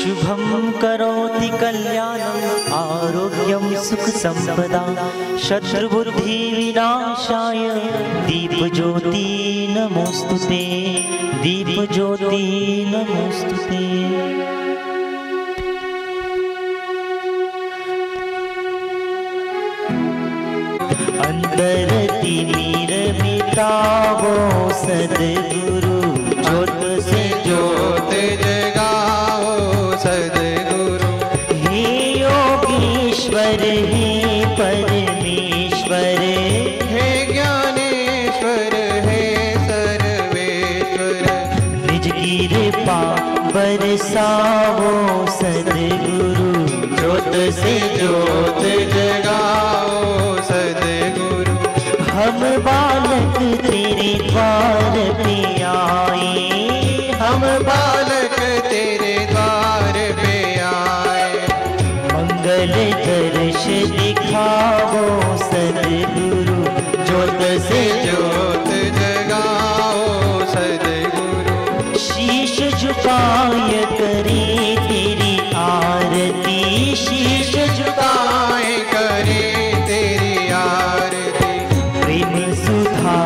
शुभं करोति कल्याणं आरोग्यं सुख संपदा शत्रुबुद्धि विनाशाय दीपज्योति नमोस्तुते दीपज्योति नमोस्तुते। अंतर तिमिर मिटावो सद्गुरु ज्योत से ज्योत जगाओ सद्गुरु। हे योगीश्वर हे परमेश्वर हे ज्ञानेश्वर हे सर्वेश्वर। निज कृपा बरसावो सद्गुरु ज्योत से ज्योत जगाओ सद्गुरु। हम बालक तेरे द्वार पे आए हम बालक तेरे द्वार पे आए। मंगल दर्श दिखाओ सद्गुरु ज्योत से ज्योत जगाओ सद्गुरु। शीश झुकाए करे तेरी आरती शीश झुकाए करे तेरी आरती। प्रेम सुधा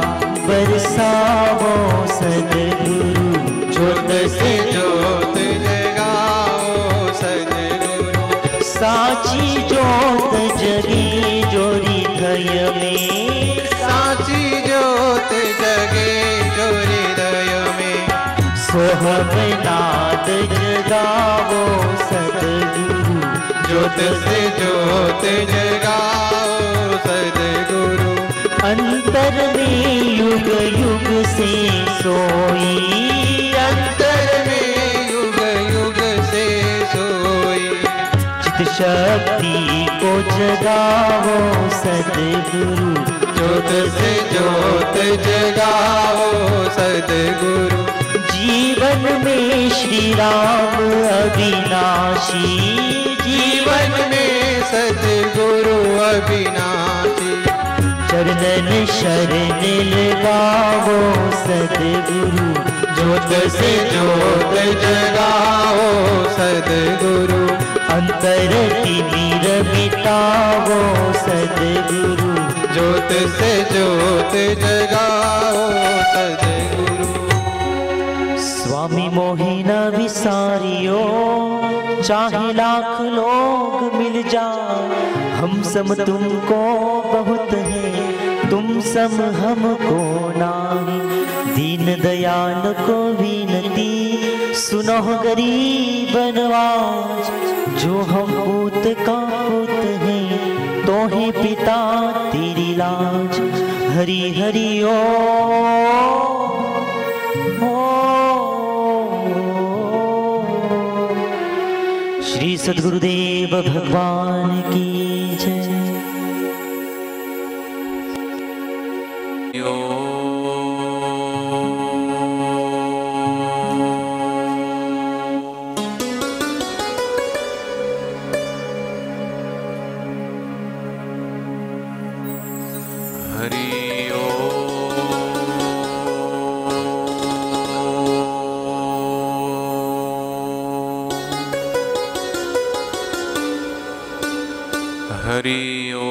बरसावो सद्गुरु ज्योत से ज्योत जगाओ सद्गुरु। साची ज्योत जगी जोरी हृदय में साची ज्योत जगे जो हृदय में। सोहम नाद जगावो सद्गुरु ज्योत से ज्योत जगाओ सद्गुरु। अंतर में युग युग से सोई अंतर में युग युग से सोई। चित शक्ति को जगावो सद्गुरु ज्योत से ज्योत जगाओ सद्गुरु। जीवन में श्री राम अविनाशी जीवन में सद्गुरु अविनाशी। चरणन शरण लगावो सद्गुरु ज्योत से ज्योत जगाओ सद्गुरु। अंतर तिमिर मिटावो सद्गुरु ज्योत से ज्योत जगाओ सद्गुरु। स्वामी मोहि न विसारियो चाहे लाख लोग मिल जाए हम सम तुमको बहुत है तुम सम हमको नाही। दीन दयाल को विनती सुनो गरीब नवाज जो हम पूत का पुत है तो है पिता तेरी लाज। हरि हरि ओ श्री सद्गुरुदेव भगवान की जय। हरि ओम।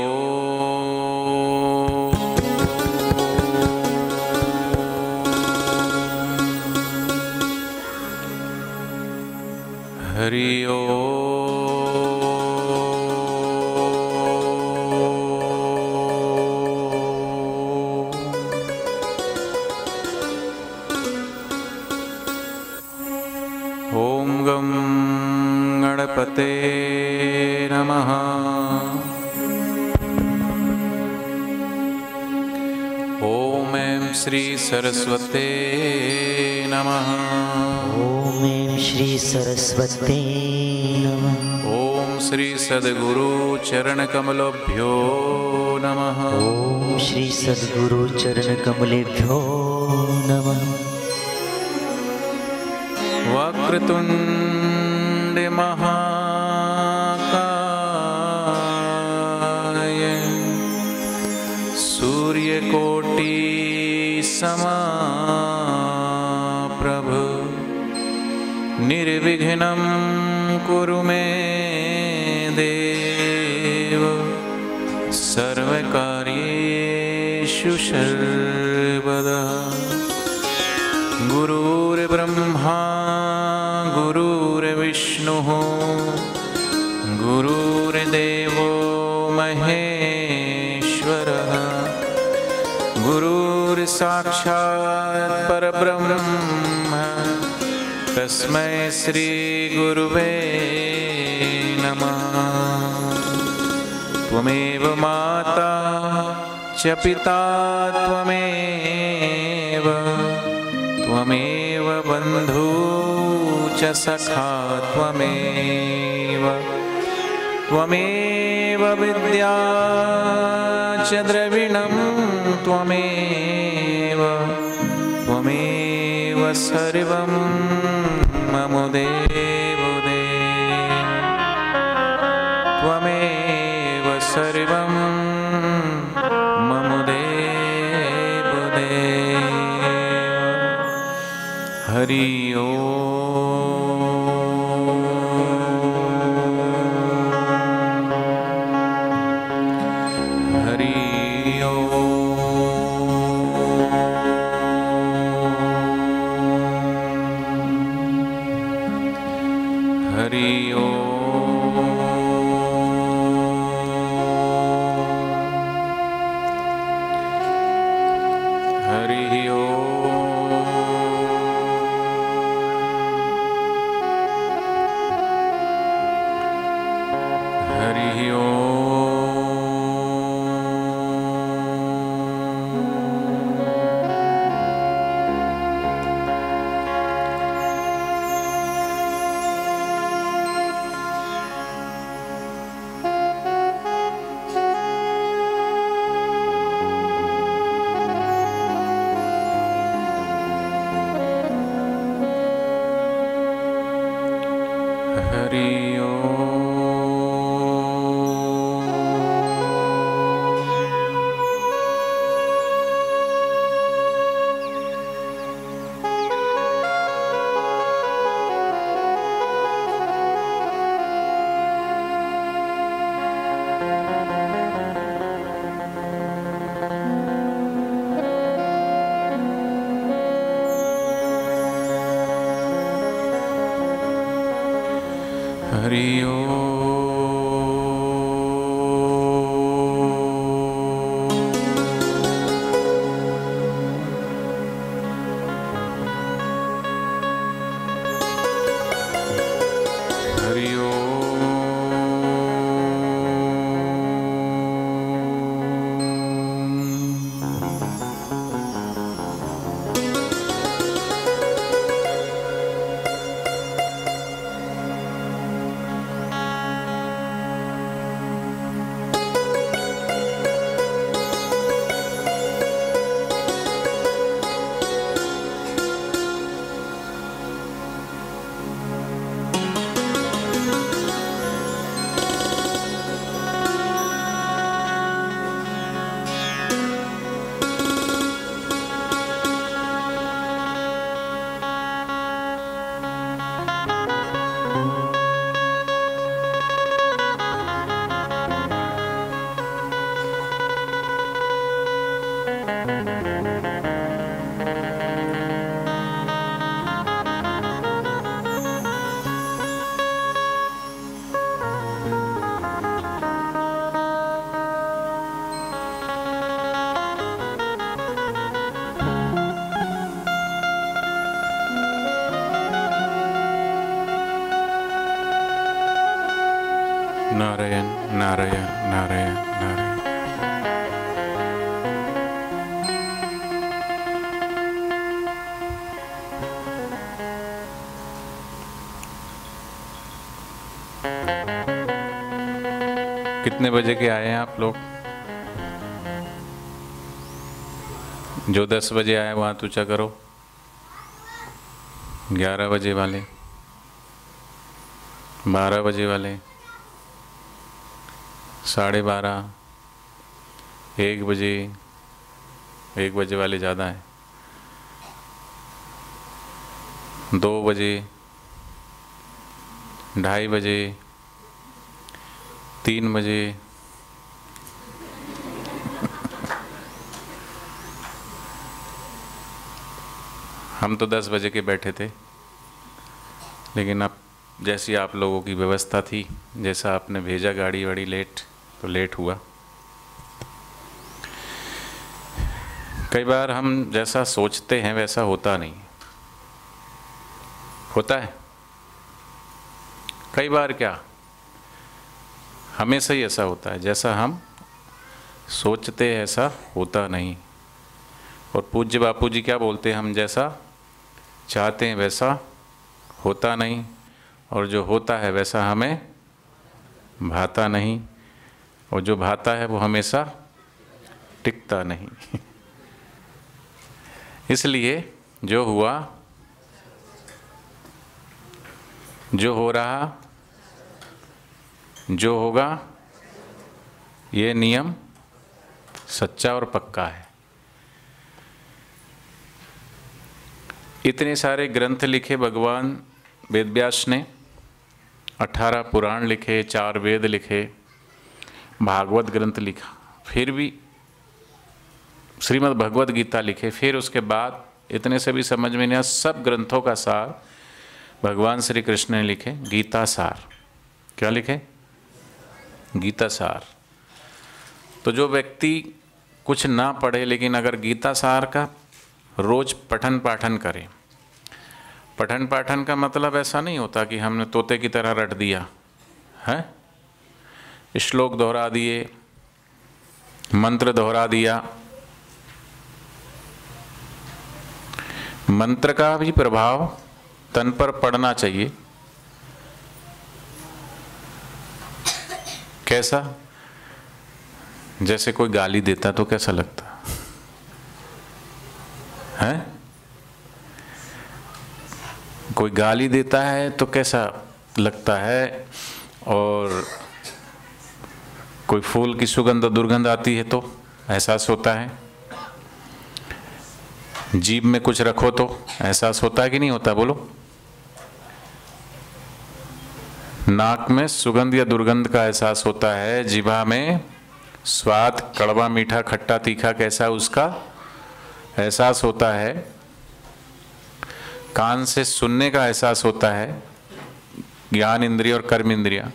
हरि ओम। ओम गं गणपते नमः। ओम ऐं श्री सरस्वते नमः। ओम ऐं श्री सरस्वते नमः। ओम श्री सद्गुरु चरण कमलोभ्यो नमः। ओम श्री सद्गुरु चरण कमलेभ्यो नमः। वक्रतुंड महाकाय सूर्यकोटि समप्रभ निर्विघ्नं कुरु मे देव सर्वकार्येषु सर्वदा। गुरुर्ब्रह्मा गुरुर्विष्णुः गुरुर्देवो महेश्वरः गुरुर्साक्षात् परब्रह्म तस्मै श्री गुरुवे नमः। त्वमेव माता च पिता त्वमेव बन्धु च सखा त्वमेव विद्या च द्रविणं त्वमेव सर्वं मम देवो देव। त्वमेव सर्वं मम देवो देव। हरि नारायण नारायण नारायण नारायण। कितने बजे के आए हैं आप लोग? जो 10 बजे आए वहाँ ऊँचा करो। 11 बजे वाले, 12 बजे वाले, 12:30, 1 बजे, 1 बजे वाले ज़्यादा हैं, 2 बजे, 2:30 बजे, 3 बजे, हम तो 10 बजे के बैठे थे, लेकिन अब जैसी आप लोगों की व्यवस्था थी, जैसा आपने भेजा गाड़ी वाड़ी लेट, तो लेट हुआ। कई बार हम जैसा सोचते हैं वैसा होता नहीं, होता है कई बार, क्या हमेशा ही ऐसा होता है, जैसा हम सोचते हैं ऐसा होता नहीं। और पूज्य बापू जी क्या बोलते हैं, हम जैसा चाहते हैं वैसा होता नहीं, और जो होता है वैसा हमें भाता नहीं, और जो भाता है वो हमेशा टिकता नहीं। इसलिए जो हुआ, जो हो रहा, जो होगा, ये नियम सच्चा और पक्का है। इतने सारे ग्रंथ लिखे भगवान वेदव्यास ने, 18 पुराण लिखे, 4 वेद लिखे, भागवत ग्रंथ लिखा, फिर भी श्रीमद् भगवत गीता लिखे, फिर उसके बाद इतने से भी समझ में नहीं आया। सब ग्रंथों का सार भगवान श्री कृष्ण ने लिखे, गीता सार। क्या लिखे? गीता सार। तो जो व्यक्ति कुछ ना पढ़े लेकिन अगर गीता सार का रोज पठन पाठन करे, पठन पाठन का मतलब ऐसा नहीं होता कि हमने तोते की तरह रट दिया है, श्लोक दोहरा दिए, मंत्र दोहरा दिया। मंत्र का भी प्रभाव तन पर पड़ना चाहिए। कैसा? जैसे कोई गाली देता तो कैसा लगता है? कोई गाली देता है तो कैसा लगता है, और कोई फूल की सुगंध दुर्गंध आती है तो एहसास होता है, जीभ में कुछ रखो तो एहसास होता है कि नहीं होता? बोलो। नाक में सुगंध या दुर्गंध का एहसास होता है, जीभा में स्वाद, कड़वा मीठा खट्टा तीखा कैसा उसका एहसास होता है, कान से सुनने का एहसास होता है, ज्ञान इंद्रिय और कर्म इंद्रिया,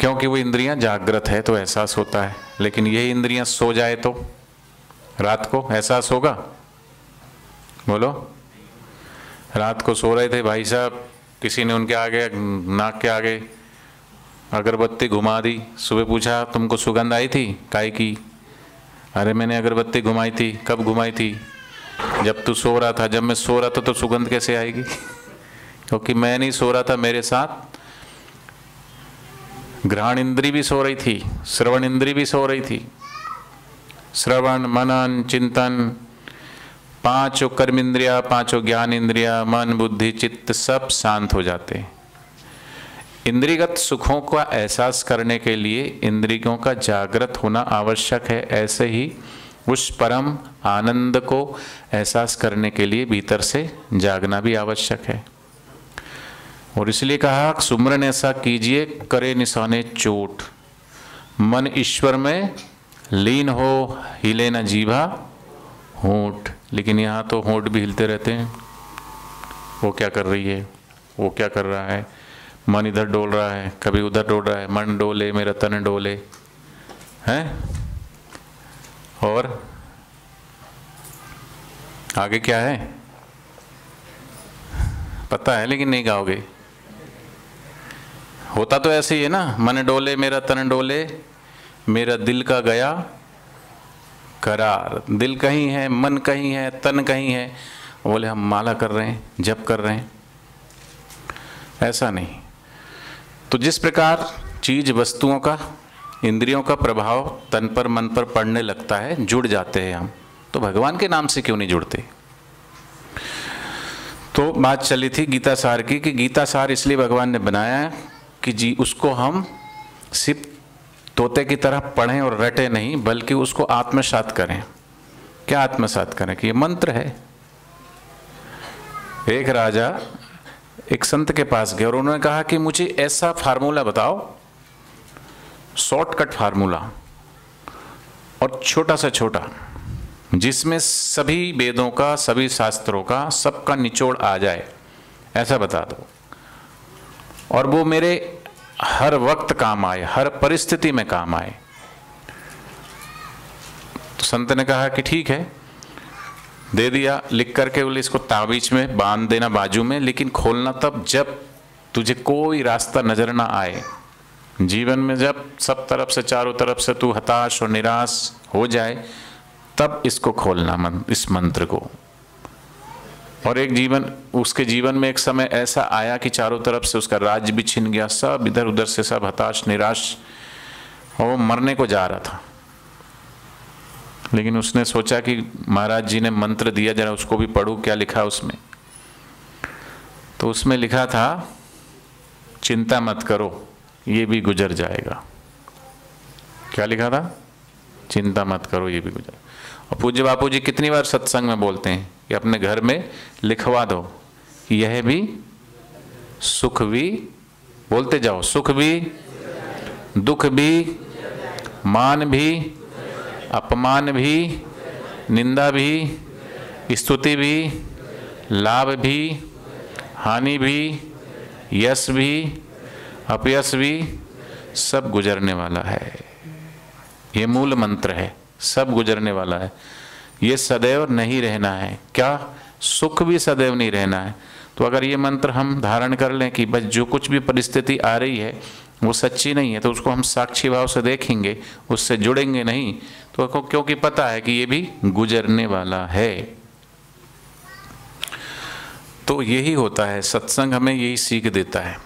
क्योंकि वो इंद्रियां जागृत है तो एहसास होता है। लेकिन यही इंद्रियां सो जाए तो रात को एहसास होगा? बोलो। रात को सो रहे थे भाई साहब, किसी ने उनके आगे, नाक के आगे अगरबत्ती घुमा दी, सुबह पूछा तुमको सुगंध आई थी? काहे की? अरे मैंने अगरबत्ती घुमाई थी। कब घुमाई थी? जब तू सो रहा था। जब मैं सो रहा था तो सुगंध कैसे आएगी? क्योंकि मैं नहीं सो रहा था, मेरे साथ घ्राण इंद्री भी सो रही थी, श्रवण इंद्री भी सो रही थी। श्रवण, मनन, चिंतन, पांचों कर्म इंद्रिया, पांचों ज्ञान इंद्रिया, मन, बुद्धि, चित्त सब शांत हो जाते हैं। इंद्रियगत सुखों का एहसास करने के लिए इंद्रियों का जागृत होना आवश्यक है। ऐसे ही उस परम आनंद को एहसास करने के लिए भीतर से जागना भी आवश्यक है। और इसलिए कहा सुमरन ऐसा कीजिए करे निशाने चोट, मन ईश्वर में लीन हो, हिले न जीभा होंठ। लेकिन यहाँ तो होंठ भी हिलते रहते हैं। वो क्या कर रही है, वो क्या कर रहा है, मन इधर डोल रहा है, कभी उधर डोल रहा है। मन डोले मेरा तन डोले, हैं? और आगे क्या है पता है, लेकिन नहीं गाओगे। होता तो ऐसे ही है ना, मन डोले मेरा तन डोले, मेरा दिल का गया करार। दिल कहीं है, मन कहीं है, तन कहीं है। बोले हम माला कर रहे हैं, जप कर रहे हैं, ऐसा नहीं। तो जिस प्रकार चीज वस्तुओं का, इंद्रियों का प्रभाव तन पर मन पर पड़ने लगता है, जुड़ जाते हैं हम, तो भगवान के नाम से क्यों नहीं जुड़ते? तो बात चली थी गीता सार की, कि गीता सार इसलिए भगवान ने बनाया है कि जी उसको हम सिर्फ तोते की तरह पढ़ें और रटे नहीं, बल्कि उसको आत्मसात करें। क्या आत्मसात करें? कि ये मंत्र है। एक राजा एक संत के पास गए और उन्होंने कहा कि मुझे ऐसा फार्मूला बताओ, शॉर्टकट फार्मूला और छोटा से छोटा, जिसमें सभी वेदों का, सभी शास्त्रों का, सबका निचोड़ आ जाए, ऐसा बता दो और वो मेरे हर वक्त काम आए, हर परिस्थिति में काम आए। तो संत ने कहा कि ठीक है, दे दिया, लिख करके बोले इसको ताबीज में बांध देना बाजू में, लेकिन खोलना तब जब तुझे कोई रास्ता नजर ना आए। जीवन में जब सब तरफ से, चारों तरफ से तू हताश और निराश हो जाए, तब इसको खोलना, इस मंत्र को। और उसके जीवन में एक समय ऐसा आया कि चारों तरफ से उसका राज्य भी छिन गया, सब इधर उधर से सब हताश निराश, और वो मरने को जा रहा था। लेकिन उसने सोचा कि महाराज जी ने मंत्र दिया, जरा उसको भी पढ़ूं, क्या लिखा उसमें। तो उसमें लिखा था, चिंता मत करो, ये भी गुजर जाएगा। क्या लिखा था? चिंता मत करो, ये भी गुजर। और पूज्य बापू जी कितनी बार सत्संग में बोलते हैं कि अपने घर में लिखवा दो कि यह भी सुख भी, बोलते जाओ, सुख भी, दुख भी, मान भी, अपमान भी, निंदा भी, स्तुति भी, लाभ भी, हानि भी, यश भी, अपयश भी, सब गुजरने वाला है। ये मूल मंत्र है, सब गुजरने वाला है। ये सदैव नहीं रहना है। क्या? सुख भी सदैव नहीं रहना है। तो अगर ये मंत्र हम धारण कर लें कि बस जो कुछ भी परिस्थिति आ रही है वो सच्ची नहीं है, तो उसको हम साक्षी भाव से देखेंगे, उससे जुड़ेंगे नहीं, तो क्योंकि पता है कि ये भी गुजरने वाला है। तो यही होता है, सत्संग हमें यही सीख देता है।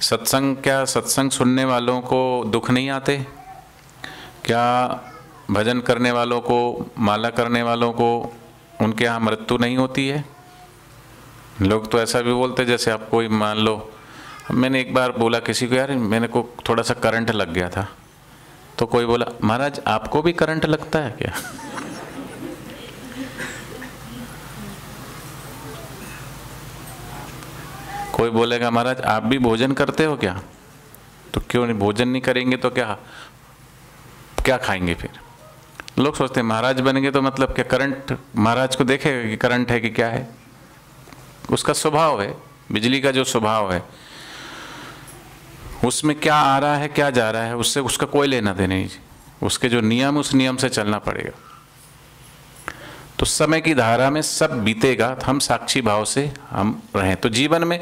सत्संग क्या, सत्संग सुनने वालों को दुख नहीं आते क्या? भजन करने वालों को, माला करने वालों को, उनके यहाँ मृत्यु नहीं होती है? लोग तो ऐसा भी बोलते जैसे आप कोई, मान लो मैंने एक बार बोला किसी को, यार मैंने को थोड़ा सा करंट लग गया था, तो कोई बोला महाराज आपको भी करंट लगता है क्या? कोई बोलेगा महाराज आप भी भोजन करते हो क्या? तो क्यों नहीं, भोजन नहीं करेंगे तो क्या खाएंगे फिर? लोग सोचते हैं महाराज बनेंगे तो मतलब क्या करंट, महाराज को देखेगा कि करंट है कि क्या है? उसका स्वभाव है, बिजली का जो स्वभाव है, उसमें क्या आ रहा है क्या जा रहा है, उससे उसका कोई लेना देना नहीं। उसके जो नियम, उस नियम से चलना पड़ेगा। तो समय की धारा में सब बीतेगा, हम साक्षी भाव से हम रहें। तो जीवन में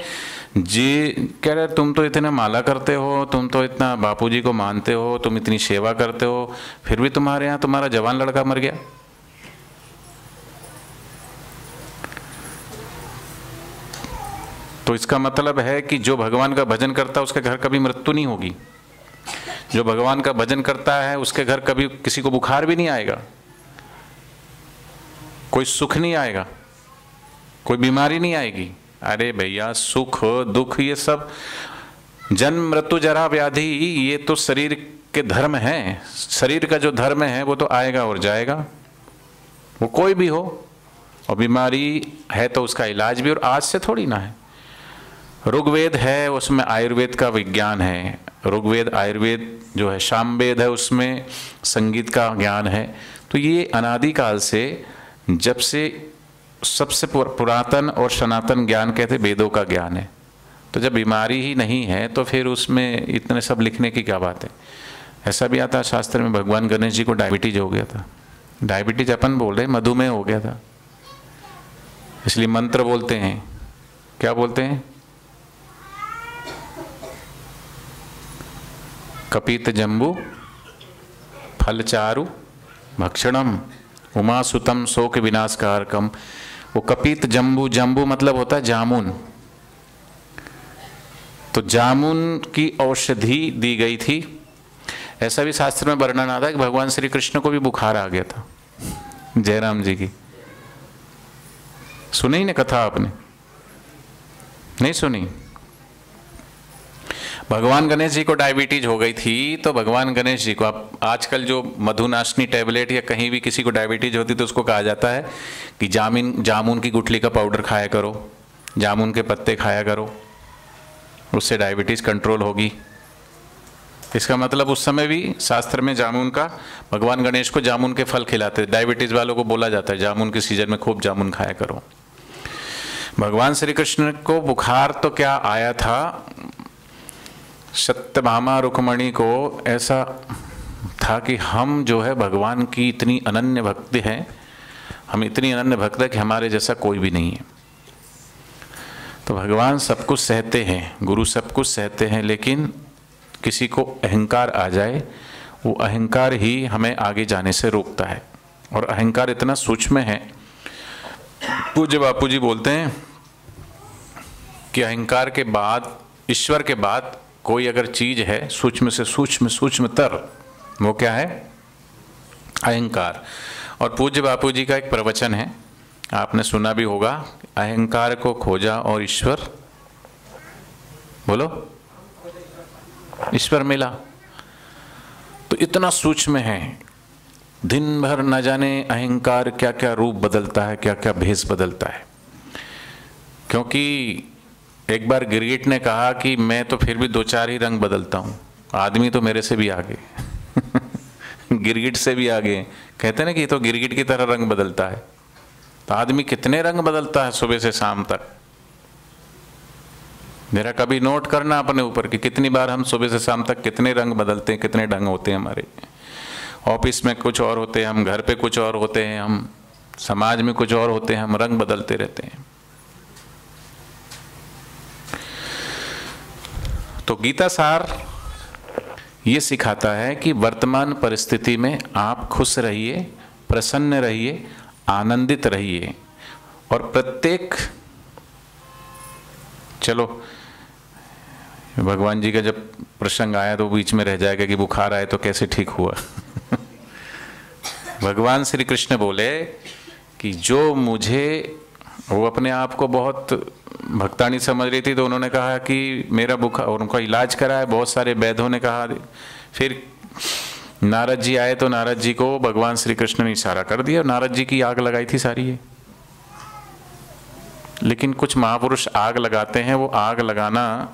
जी कह रहे तुम तो इतने माला करते हो, तुम तो इतना बापूजी को मानते हो, तुम इतनी सेवा करते हो, फिर भी तुम्हारे यहाँ तुम्हारा जवान लड़का मर गया। तो इसका मतलब है कि जो भगवान का भजन करता है उसके घर कभी मृत्यु नहीं होगी। जो भगवान का भजन करता है उसके घर कभी किसी को बुखार भी नहीं आएगा, कोई सुख नहीं आएगा, कोई बीमारी नहीं आएगी। अरे भैया सुख दुख ये सब, जन्म मृत्यु जरा व्याधि, ये तो शरीर के धर्म हैं। शरीर का जो धर्म है वो तो आएगा और जाएगा, वो कोई भी हो। और बीमारी है तो उसका इलाज भी, और आज से थोड़ी ना है। ऋग्वेद है, उसमें आयुर्वेद का विज्ञान है। ऋग्वेद आयुर्वेद जो है, सामवेद है, उसमें संगीत का ज्ञान है। तो ये अनादिकाल से, जब से सबसे पुरातन और सनातन ज्ञान कहते वेदों का ज्ञान है। तो जब बीमारी ही नहीं है तो फिर उसमें इतने सब लिखने की क्या बात है? ऐसा भी आता है शास्त्र में, भगवान गणेश जी को डायबिटीज हो गया था। डायबिटीज अपन बोल रहे, मधुमेह हो गया था, इसलिए मंत्र बोलते हैं। क्या बोलते हैं? कपित जम्बू फलचारु भक्षणम उमासुतम शोक विनाशकारकम। वो कपित जम्बू, जम्बू मतलब होता है जामुन। तो जामुन की औषधि दी गई थी। ऐसा भी शास्त्र में वर्णन आता है कि भगवान श्री कृष्ण को भी बुखार आ गया था, जयराम जी की। सुनी ही ना कथा आपने? नहीं सुनी? भगवान गणेश जी को डायबिटीज हो गई थी, तो भगवान गणेश जी को, आप आजकल जो मधुनाशनी टैबलेट या कहीं भी किसी को डायबिटीज होती तो उसको कहा जाता है कि जामुन की गुठली का पाउडर खाया करो, जामुन के पत्ते खाया करो, उससे डायबिटीज़ कंट्रोल होगी। इसका मतलब उस समय भी शास्त्र में जामुन का, भगवान गणेश को जामुन के फल खिलाते, डायबिटीज़ वालों को बोला जाता है जामुन के सीजन में खूब जामुन खाया करो। भगवान श्री कृष्ण को बुखार तो क्या आया था, सत्यभामा रुक्मणी को ऐसा था कि हम जो है भगवान की इतनी अनन्य भक्ति है, हम इतनी अनन्य भक्त है कि हमारे जैसा कोई भी नहीं है। तो भगवान सब कुछ सहते हैं, गुरु सब कुछ सहते हैं, लेकिन किसी को अहंकार आ जाए, वो अहंकार ही हमें आगे जाने से रोकता है। और अहंकार इतना सूक्ष्म है, पूज्य बापू जी बोलते हैं कि अहंकार के बाद, ईश्वर के बाद कोई अगर चीज है सूक्ष्म से सूक्ष्मतर, वो क्या है? अहंकार। और पूज्य बापू जी का एक प्रवचन है, आपने सुना भी होगा, अहंकार को खोजा और ईश्वर, बोलो, ईश्वर मिला। तो इतना सूक्ष्म है, दिन भर न जाने अहंकार क्या क्या रूप बदलता है, क्या क्या भेष बदलता है। क्योंकि एक बार गिरगिट ने कहा कि मैं तो फिर भी 2-4 ही रंग बदलता हूँ, आदमी तो मेरे से भी आगे गिरगिट से भी आगे। कहते हैं ना कि तो गिरगिट की तरह रंग बदलता है, तो आदमी कितने रंग बदलता है सुबह से शाम तक। मेरा कभी नोट करना अपने ऊपर कि कितनी बार हम सुबह से शाम तक कितने रंग बदलते हैं, कितने ढंग होते हैं हमारे। ऑफिस में कुछ और होते हैं हम, घर पे कुछ और होते हैं हम, समाज में कुछ और होते हैं हम, रंग बदलते रहते हैं। तो गीता सार ये सिखाता है कि वर्तमान परिस्थिति में आप खुश रहिए, प्रसन्न रहिए, आनंदित रहिए। और प्रत्येक, चलो भगवान जी का जब प्रसंग आया तो बीच में रह जाएगा कि बुखार आए तो कैसे ठीक हुआ भगवान श्री कृष्ण बोले कि जो मुझे, वो अपने आप को बहुत भक्तानी समझ रही थी, तो उन्होंने कहा कि मेरा बुखार, और उनका इलाज कराया, बहुत सारे वैद्यों ने कहा। फिर नारद जी आए तो नारद जी को भगवान श्री कृष्ण ने इशारा कर दिया, नारद जी की आग लगाई थी सारी ये। लेकिन कुछ महापुरुष आग लगाते हैं, वो आग लगाना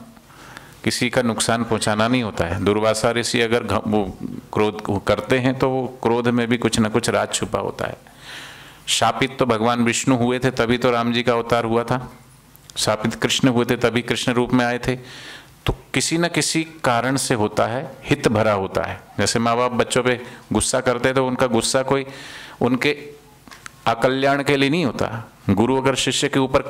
किसी का नुकसान पहुंचाना नहीं होता है। दुर्वासा ऋषि अगर वो क्रोध करते हैं तो वो क्रोध में भी कुछ न कुछ राज छुपा होता है। शापित तो भगवान विष्णु हुए थे, तभी तो राम जी का अवतार हुआ था। शापित कृष्ण हुए थे, तभी कृष्ण रूप में आए थे। तो किसी न किसी कारण से होता है, हित भरा होता है। जैसे माँ बाप बच्चों पे गुस्सा करते हैं तो उनका गुस्सा कोई उनके अकल्याण के लिए नहीं होता। गुरु अगर शिष्य के ऊपर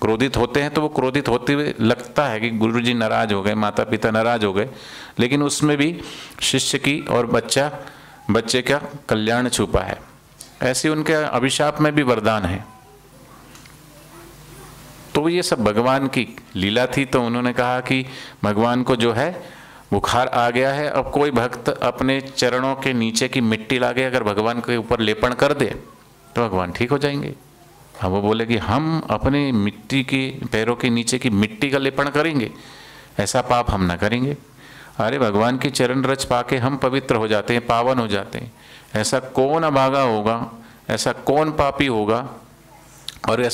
क्रोधित होते हैं तो वो क्रोधित होते हुए लगता है कि गुरु जी नाराज हो गए, माता पिता नाराज हो गए, लेकिन उसमें भी शिष्य की और बच्चे का कल्याण छुपा है। ऐसे उनके अभिशाप में भी वरदान है। तो ये सब भगवान की लीला थी। तो उन्होंने कहा कि भगवान को जो है बुखार आ गया है, अब कोई भक्त अपने चरणों के नीचे की मिट्टी लाके अगर भगवान के ऊपर लेपन कर दे तो भगवान ठीक हो जाएंगे। अब वो बोले कि हम अपने मिट्टी के पैरों के नीचे की मिट्टी का लेपन करेंगे, ऐसा पाप हम ना करेंगे। अरे भगवान की चरण रज पाके हम पवित्र हो जाते हैं, पावन हो जाते हैं। ऐसा कौन अभागा होगा, ऐसा कौन पापी होगा, और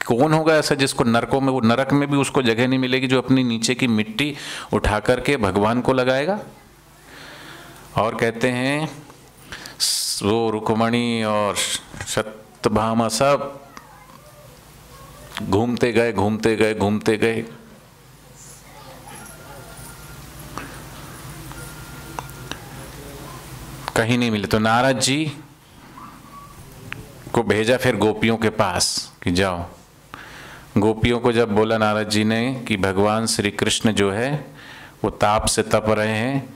कौन होगा ऐसा जिसको नरकों में, वो नरक में भी उसको जगह नहीं मिलेगी, जो अपनी नीचे की मिट्टी उठा करके भगवान को लगाएगा। और कहते हैं वो रुक्मणी और सत्यभामा सब घूमते गए घूमते गए घूमते गए, कहीं नहीं मिले। तो नारद जी को भेजा फिर गोपियों के पास कि जाओ। गोपियों को जब बोला नारद जी ने कि भगवान श्री कृष्ण जो है वो ताप से तप रहे हैं,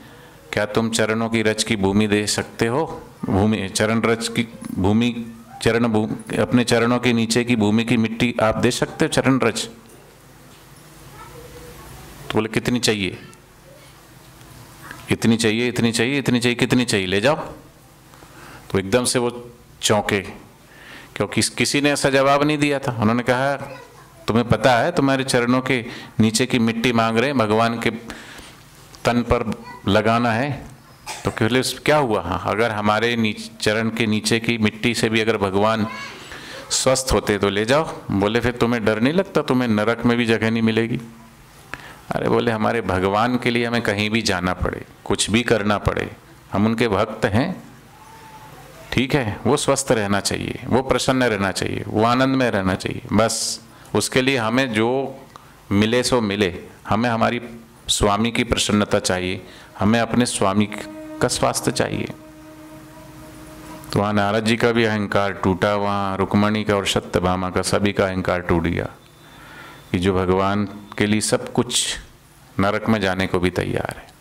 क्या तुम चरणों की रज की भूमि दे सकते हो? भूमि, चरण रज की भूमि, चरण भूमि, अपने चरणों के नीचे की भूमि की मिट्टी आप दे सकते हो, चरण रज? तो बोले कितनी चाहिए? इतनी चाहिए, इतनी चाहिए, इतनी चाहिए, कितनी चाहिए, ले जाओ। तो एकदम से वो चौंके, क्योंकि किसी ने ऐसा जवाब नहीं दिया था। उन्होंने कहा तुम्हें पता है तुम्हारे चरणों के नीचे की मिट्टी मांग रहे हैं, भगवान के तन पर लगाना है। तो क्या हुआ? हाँ, अगर हमारे चरण के नीचे की मिट्टी से भी अगर भगवान स्वस्थ होते तो ले जाओ। बोले फिर तुम्हें डर नहीं लगता, तुम्हें नरक में भी जगह नहीं मिलेगी? अरे बोले हमारे भगवान के लिए हमें कहीं भी जाना पड़े, कुछ भी करना पड़े, हम उनके भक्त हैं, ठीक है, वो स्वस्थ रहना चाहिए, वो प्रसन्न रहना चाहिए, वो आनंद में रहना चाहिए, बस उसके लिए हमें जो मिले सो मिले। हमें हमारी स्वामी की प्रसन्नता चाहिए, हमें अपने स्वामी का स्वास्थ्य चाहिए। तो वहाँ नारद जी का भी अहंकार टूटा, वहाँ रुक्मणी का और सत्यभामा का सभी का अहंकार टूट गया कि जो भगवान के लिए सब कुछ, नरक में जाने को भी तैयार है।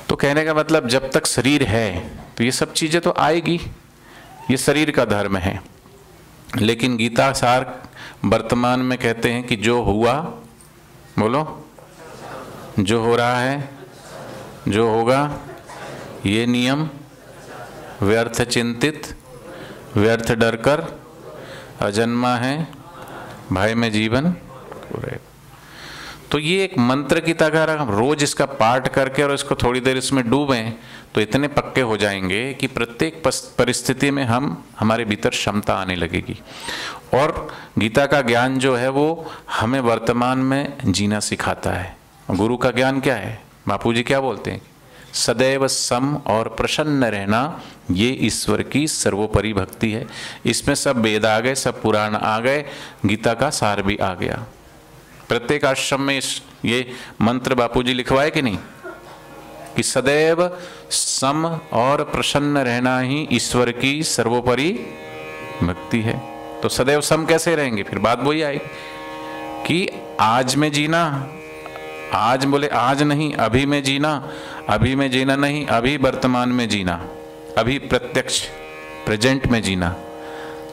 तो कहने का मतलब जब तक शरीर है तो ये सब चीजें तो आएगी, ये शरीर का धर्म है। लेकिन गीता सार वर्तमान में कहते हैं कि जो हुआ, बोलो, जो हो रहा है, जो होगा, ये नियम व्यर्थ चिंतित, व्यर्थ डरकर, अजन्मा है, भय में जीवन। तो ये एक मंत्र की तरह हम रोज इसका पाठ करके और इसको थोड़ी देर इसमें डूबें तो इतने पक्के हो जाएंगे कि प्रत्येक परिस्थिति में हमारे भीतर क्षमता आने लगेगी। और गीता का ज्ञान जो है वो हमें वर्तमान में जीना सिखाता है। गुरु का ज्ञान क्या है? बापू जी क्या बोलते हैं? सदैव सम और प्रसन्न रहना, ये ईश्वर की सर्वोपरि भक्ति है। इसमें सब वेद आ गए, सब पुराण आ गए, गीता का सार भी आ गया। प्रत्येक आश्रम में ये मंत्र बापूजी लिखवाए कि नहीं, कि सदैव सम और प्रसन्न रहना ही ईश्वर की सर्वोपरि भक्ति है। तो सदैव सम कैसे रहेंगे? फिर बात वही आएगी कि आज में जीना, आज बोले आज नहीं, अभी में जीना, अभी में जीना नहीं, अभी वर्तमान में जीना, अभी प्रत्यक्ष प्रेजेंट में जीना।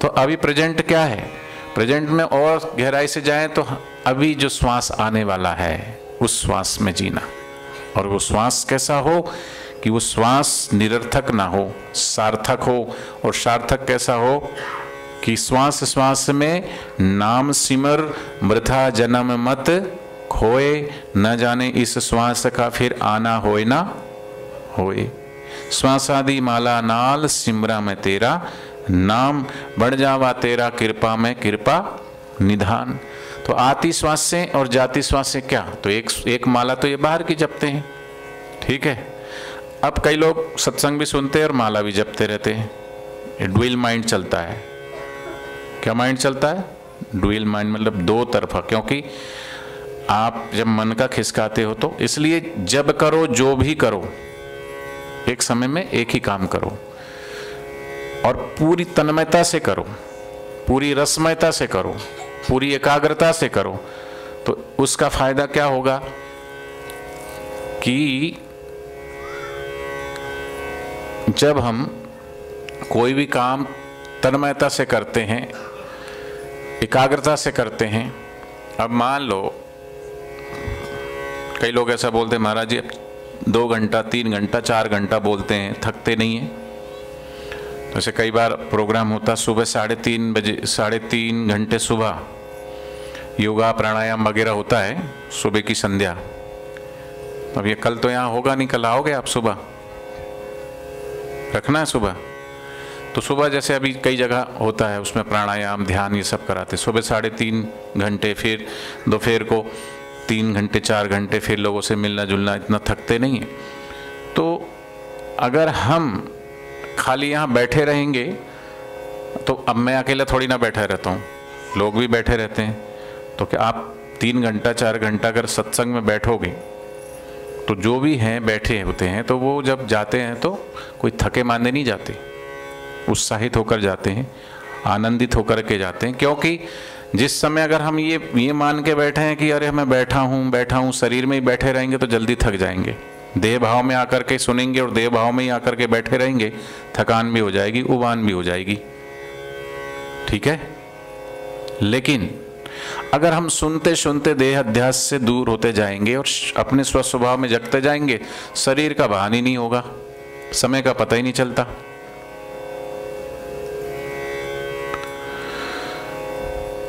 तो अभी प्रेजेंट क्या है? प्रेजेंट में और गहराई से जाएं तो अभी जो श्वास आने वाला है उस श्वास में जीना। और वो श्वास कैसा हो कि वो श्वास निरर्थक ना हो, सार्थक हो। और सार्थक कैसा हो कि श्वास श्वास में नाम सिमर, वृथा जन्म मत खोए, न जाने इस श्वास का फिर आना होए ना होए। श्वास आदि माला नाल सिमरा में तेरा, नाम बढ़ जावा तेरा कृपा में कृपा निधान। तो आती श्वास से और जाती श्वास से क्या? तो एक माला तो ये बाहर की जपते हैं, ठीक है। अब कई लोग सत्संग भी सुनते हैं और माला भी जपते रहते हैं। ये डुअल माइंड चलता है। क्या माइंड चलता है? डुअल माइंड, मतलब दो तरफा। क्योंकि आप जब मन का खिसकाते हो तो इसलिए जब करो जो भी करो, एक समय में एक ही काम करो और पूरी तन्मयता से करो, पूरी रसमयता से करो, पूरी एकाग्रता से करो। तो उसका फायदा क्या होगा कि जब हम कोई भी काम तन्मयता से करते हैं, एकाग्रता से करते हैं। अब मान लो कई लोग ऐसा बोलते हैं, महाराज जी 2 घंटा 3 घंटा 4 घंटा बोलते हैं, थकते नहीं हैं। वैसे कई बार प्रोग्राम होता सुबह 3:30 बजे, 3.5 घंटे सुबह योगा प्राणायाम वगैरह होता है, सुबह की संध्या। अब ये कल तो यहाँ होगा नहीं, कल आओगे आप? सुबह रखना है सुबह। तो सुबह जैसे अभी कई जगह होता है उसमें प्राणायाम ध्यान ये सब कराते, सुबह 3.5 घंटे, फिर दोपहर को 3 घंटे 4 घंटे, फिर लोगों से मिलना जुलना, इतना थकते नहीं है। तो अगर हम खाली यहाँ बैठे रहेंगे तो अब मैं अकेला थोड़ी ना बैठा रहता हूँ, लोग भी बैठे रहते हैं। तो क्या आप 3 घंटा 4 घंटा अगर सत्संग में बैठोगे तो जो भी हैं बैठे होते हैं, तो वो जब जाते हैं तो कोई थके मांदे नहीं जाते, उत्साहित होकर जाते हैं, आनंदित होकर के जाते हैं। क्योंकि जिस समय अगर हम ये मान के बैठे हैं कि अरे मैं बैठा हूँ शरीर में ही बैठे रहेंगे तो जल्दी थक जाएंगे। देह भाव में आकर के सुनेंगे और देह भाव में ही आकर के बैठे रहेंगे, थकान भी हो जाएगी, उबान भी हो जाएगी, ठीक है। लेकिन अगर हम सुनते सुनते देह अध्यास से दूर होते जाएंगे और अपने स्वस्वभाव में जगते जाएंगे, शरीर का भान ही नहीं होगा, समय का पता ही नहीं चलता।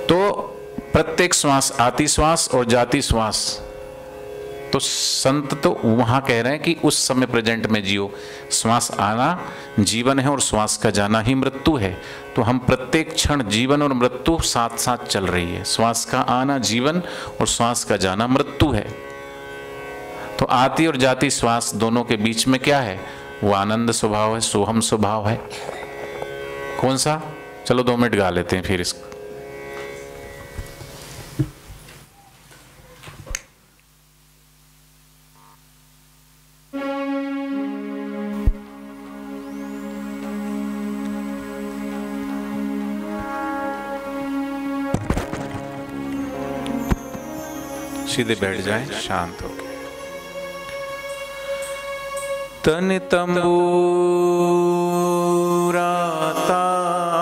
तो प्रत्येक श्वास, आती श्वास और जाती श्वास तो संत तो वहां कह रहे हैं कि उस समय प्रेजेंट में जियो। श्वास आना जीवन है और श्वास का जाना ही मृत्यु है। तो हम प्रत्येक क्षण जीवन और मृत्यु साथ साथ चल रही है। श्वास का आना जीवन और श्वास का जाना मृत्यु है। तो आती और जाती श्वास दोनों के बीच में क्या है? वो आनंद स्वभाव है, सोहम स्वभाव है। कौन सा? चलो 2 मिनट गा लेते हैं फिर इसको। सीधे बैठ जाए शांत होके। तन तंबूरा तार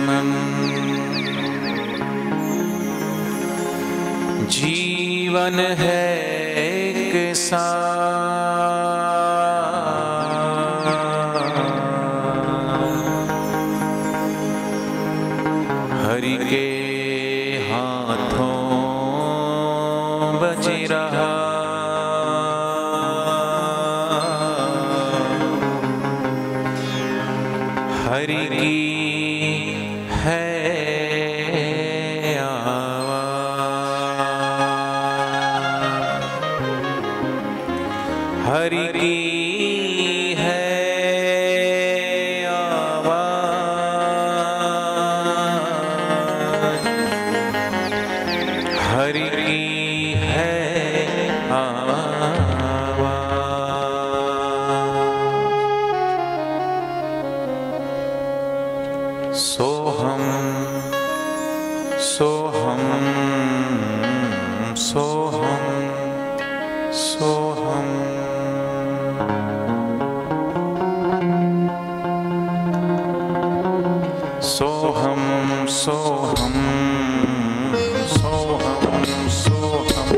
मन, जीवन है एक हरि के हाथों बज रहा, हरि की है आवाज़, हरि की है आवाज़, हरि की है आवाज़। सोहम सोहम सोहम सोहम, सोहम सोहम सोहम सोहम।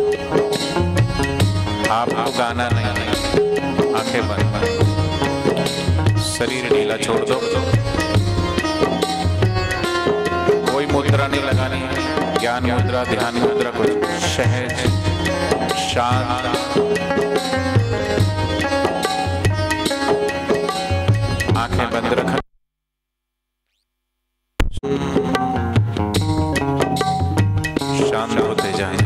आपको गाना नहीं, आंखें बंद, शरीर ढीला छोड़ दो, कोई मुद्रा नहीं लगानी, ज्ञान मुद्रा, ध्यान मुद्रा, कुछ सहज शांत। आंखें बंद रखना, शांत होते जाएं।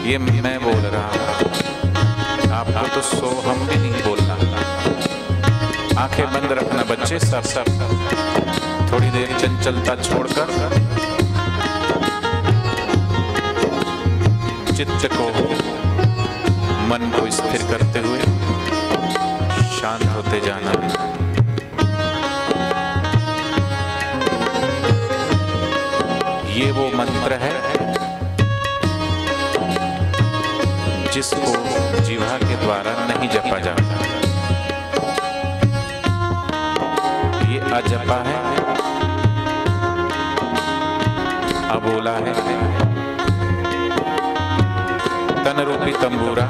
ये मैं बोल रहा हूं, आपको तो सोहम भी नहीं बोलना। आंखें बंद रखना बच्चे, सब थोड़ी देर चंचलता छोड़कर चित्त को, मन को स्थिर करते हुए शांत होते जाना। ये वो मंत्र है जिसको जीवा के द्वारा नहीं जपा जाता। ये अजपा है, अबोला है। तन रूपी तंबूरा,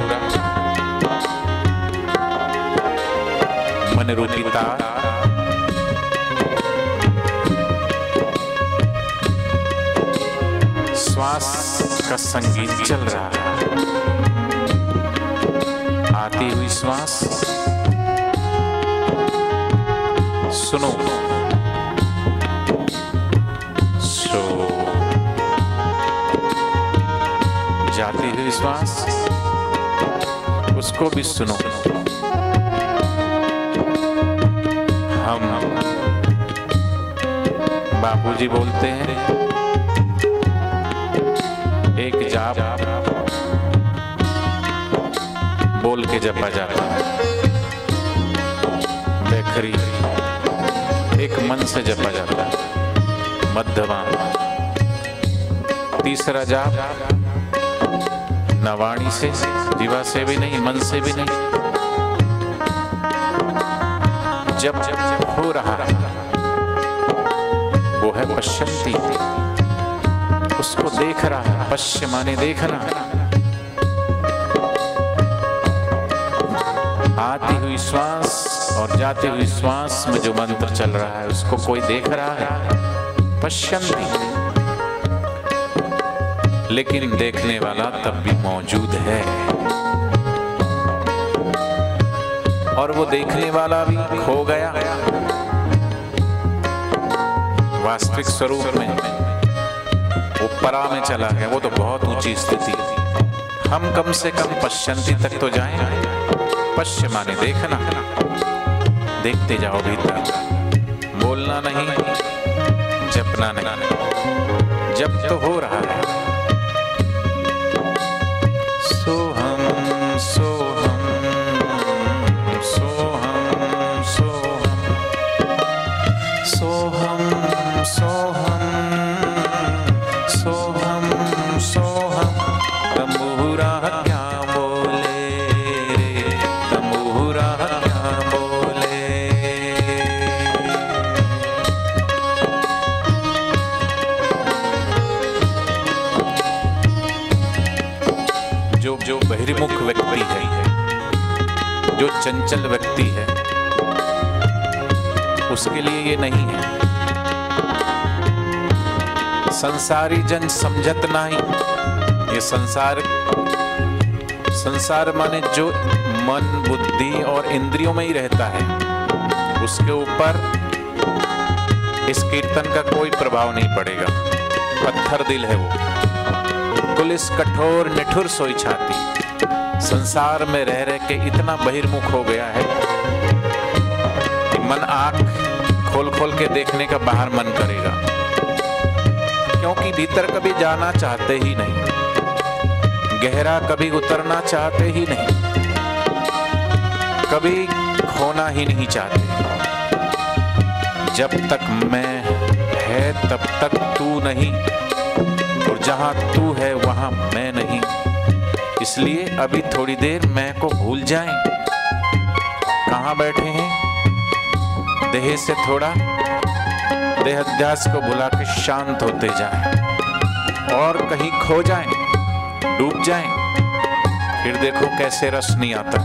मन रूपी तार, श्वास का संगीत चल रहा है। आती हुई श्वास सुनो, सो जाती हुई श्वास उसको भी सुनो। हम बापूजी बोलते हैं, एक जाप बोल के जपा जाता है। बेखरी एक मन से जपा जाता है, मध्यमा। तीसरा जाप न वाणी से, जीवा से भी नहीं, मन से भी नहीं, जब हो रहा है वो है पश्यन्ति, उसको देख रहा है। पश्य माने देखना, आती हुई श्वास और जाती हुई श्वास में जो मंत्र चल रहा है उसको कोई देख रहा है, पश्यन्ति। लेकिन देखने वाला तब भी मौजूद है, और वो देखने वाला भी खो गया वास्तविक स्वरूप में, वो परा में चला गया। वो तो बहुत ऊंची स्थिति थी। हम कम से कम पश्यन्ति तक तो जाएं। पश्य माने देखना, देखते जाओ भीतर, बोलना नहीं, जपना नहीं, जब तो हो रहा है। सोहम सोहम सोहम सोहम सोहम सोहम सोहम सोहम। तंबूरा क्या बोले रे, तंबूरा क्या बोले। जो बहिर्मुख व्यक्ति है, जो चंचल व्यक्ति है, उसके लिए ये नहीं है। संसारी जन समझत नहीं, ये संसार माने जो मन बुद्धि और इंद्रियों में ही रहता है, उसके ऊपर इस कीर्तन का कोई प्रभाव नहीं पड़ेगा। पत्थर दिल है वो, पुलिस कठोर निठुर सोई छाती, संसार में रह रह के इतना बहिर्मुख हो गया है कि मन आंख खोल खोल के देखने का बाहर मन करेगा, क्योंकि भीतर कभी जाना चाहते ही नहीं, गहरा कभी उतरना चाहते ही नहीं, कभी खोना ही नहीं चाहते। जब तक मैं है तब तक तू नहीं, और जहां तू है वहां मैं नहीं। इसलिए अभी थोड़ी देर मैं को भूल जाएं। कहां बैठे हैं, देह से थोड़ा देहाध्यास को बुला के शांत होते जाएं और कहीं खो जाएं, डूब जाएं। फिर देखो कैसे रस नहीं आता,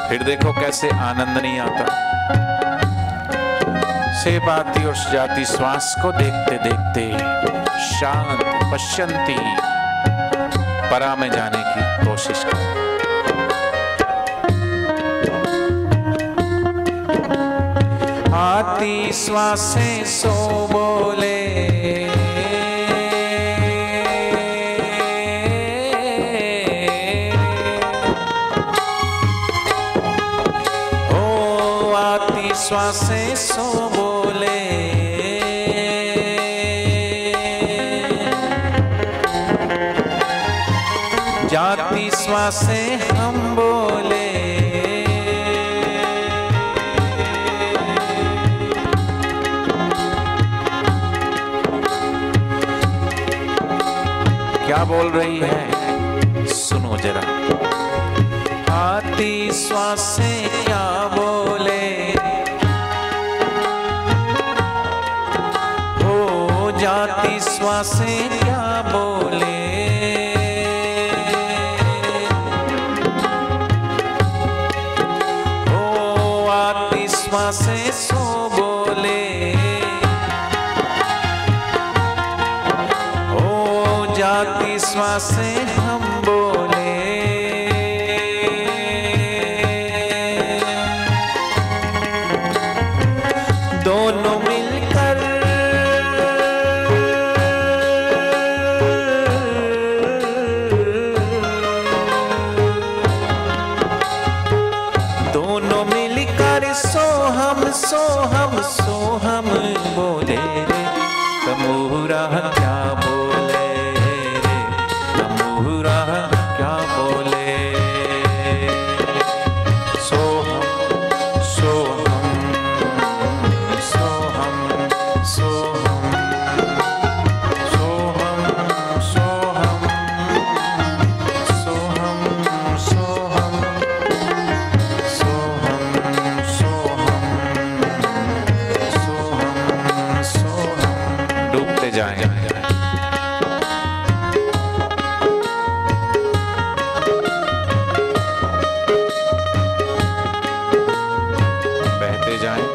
फिर देखो कैसे आनंद नहीं आता। सेब आती और जाती श्वास को देखते देखते शांत पश्यन्ति परा में जाने की कोशिश करो। आती श्वासें सो बोले, ओ आती श्वासें सो बोले, जाती श्वासें हम बोले। क्या बोल रही है, सुनो जरा। आती श्वासें क्या बोले, हो जाती श्वासें क्या बोले। हो आती श्वासें सो बोले, जाती श्वासें हम बोले। दोनों मिलकर दोनों मिलकर सोहम सोहम सोहम बोले रे। तंबूरा क्या बोले रे, तंबूरा क्या बोले। सोहम सोहम सोहम जाएं। बहते जाएं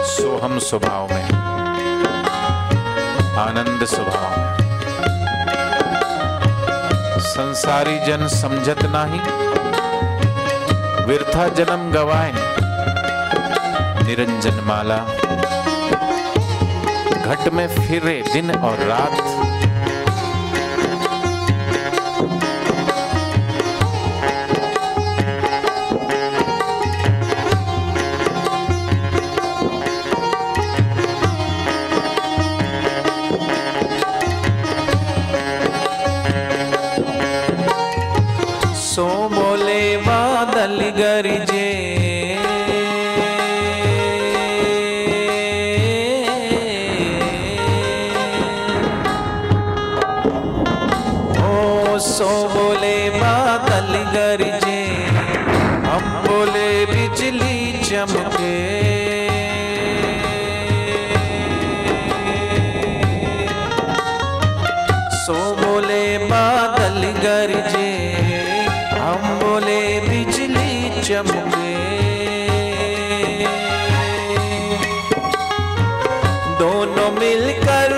सोहम स्वभाव में, आनंद स्वभाव में। संसारी जन समझत नाही, व्यर्था जन्म गवाए। निरंजन माला घट में फिरे दिन और रात। सो बोले बादल गरजे, ओ सो बोले बादल गरजे, हम बोले बिजली चमके। सो बोले बादल गरजे, हम बोले बिजली चमके। दोनों मिलकर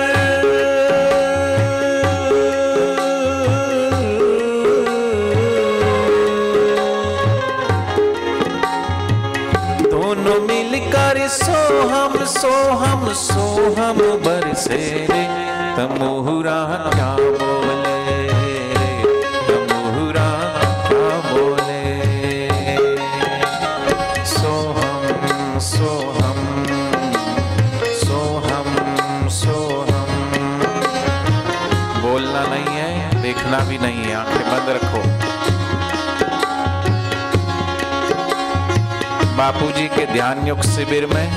दोनों मिलकर सोहम सोहम सोहम बरसे रे। तमुहुरा क्या बोले रे, तमुहुरा क्या बोले। सोहम सोहम सोहम सोहम। बोलना नहीं है, देखना भी नहीं है, आंखें बंद रखो। बापूजी के ध्यान योग शिविर में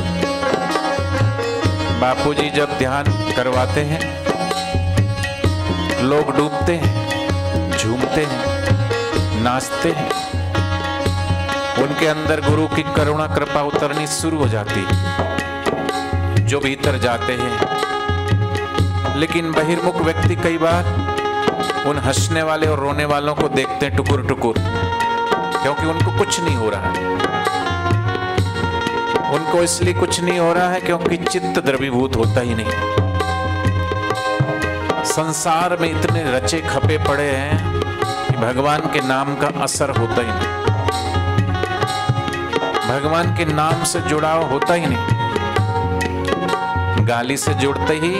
बापूजी जब ध्यान करवाते हैं, लोग डूबते हैं, झूमते हैं, नाचते हैं। उनके अंदर गुरु की करुणा कृपा उतरनी शुरू हो जाती है, जो भीतर जाते हैं। लेकिन बहिर्मुख व्यक्ति कई बार उन हंसने वाले और रोने वालों को देखते हैं टुकुर टुकुर, क्योंकि उनको कुछ नहीं हो रहा है। उनको इसलिए कुछ नहीं हो रहा है क्योंकि चित्त द्रवीभूत होता ही नहीं। संसार में इतने रचे खपे पड़े हैं कि भगवान के नाम का असर होता ही नहीं, भगवान के नाम से जुड़ाव होता ही नहीं। गाली से जुड़ते ही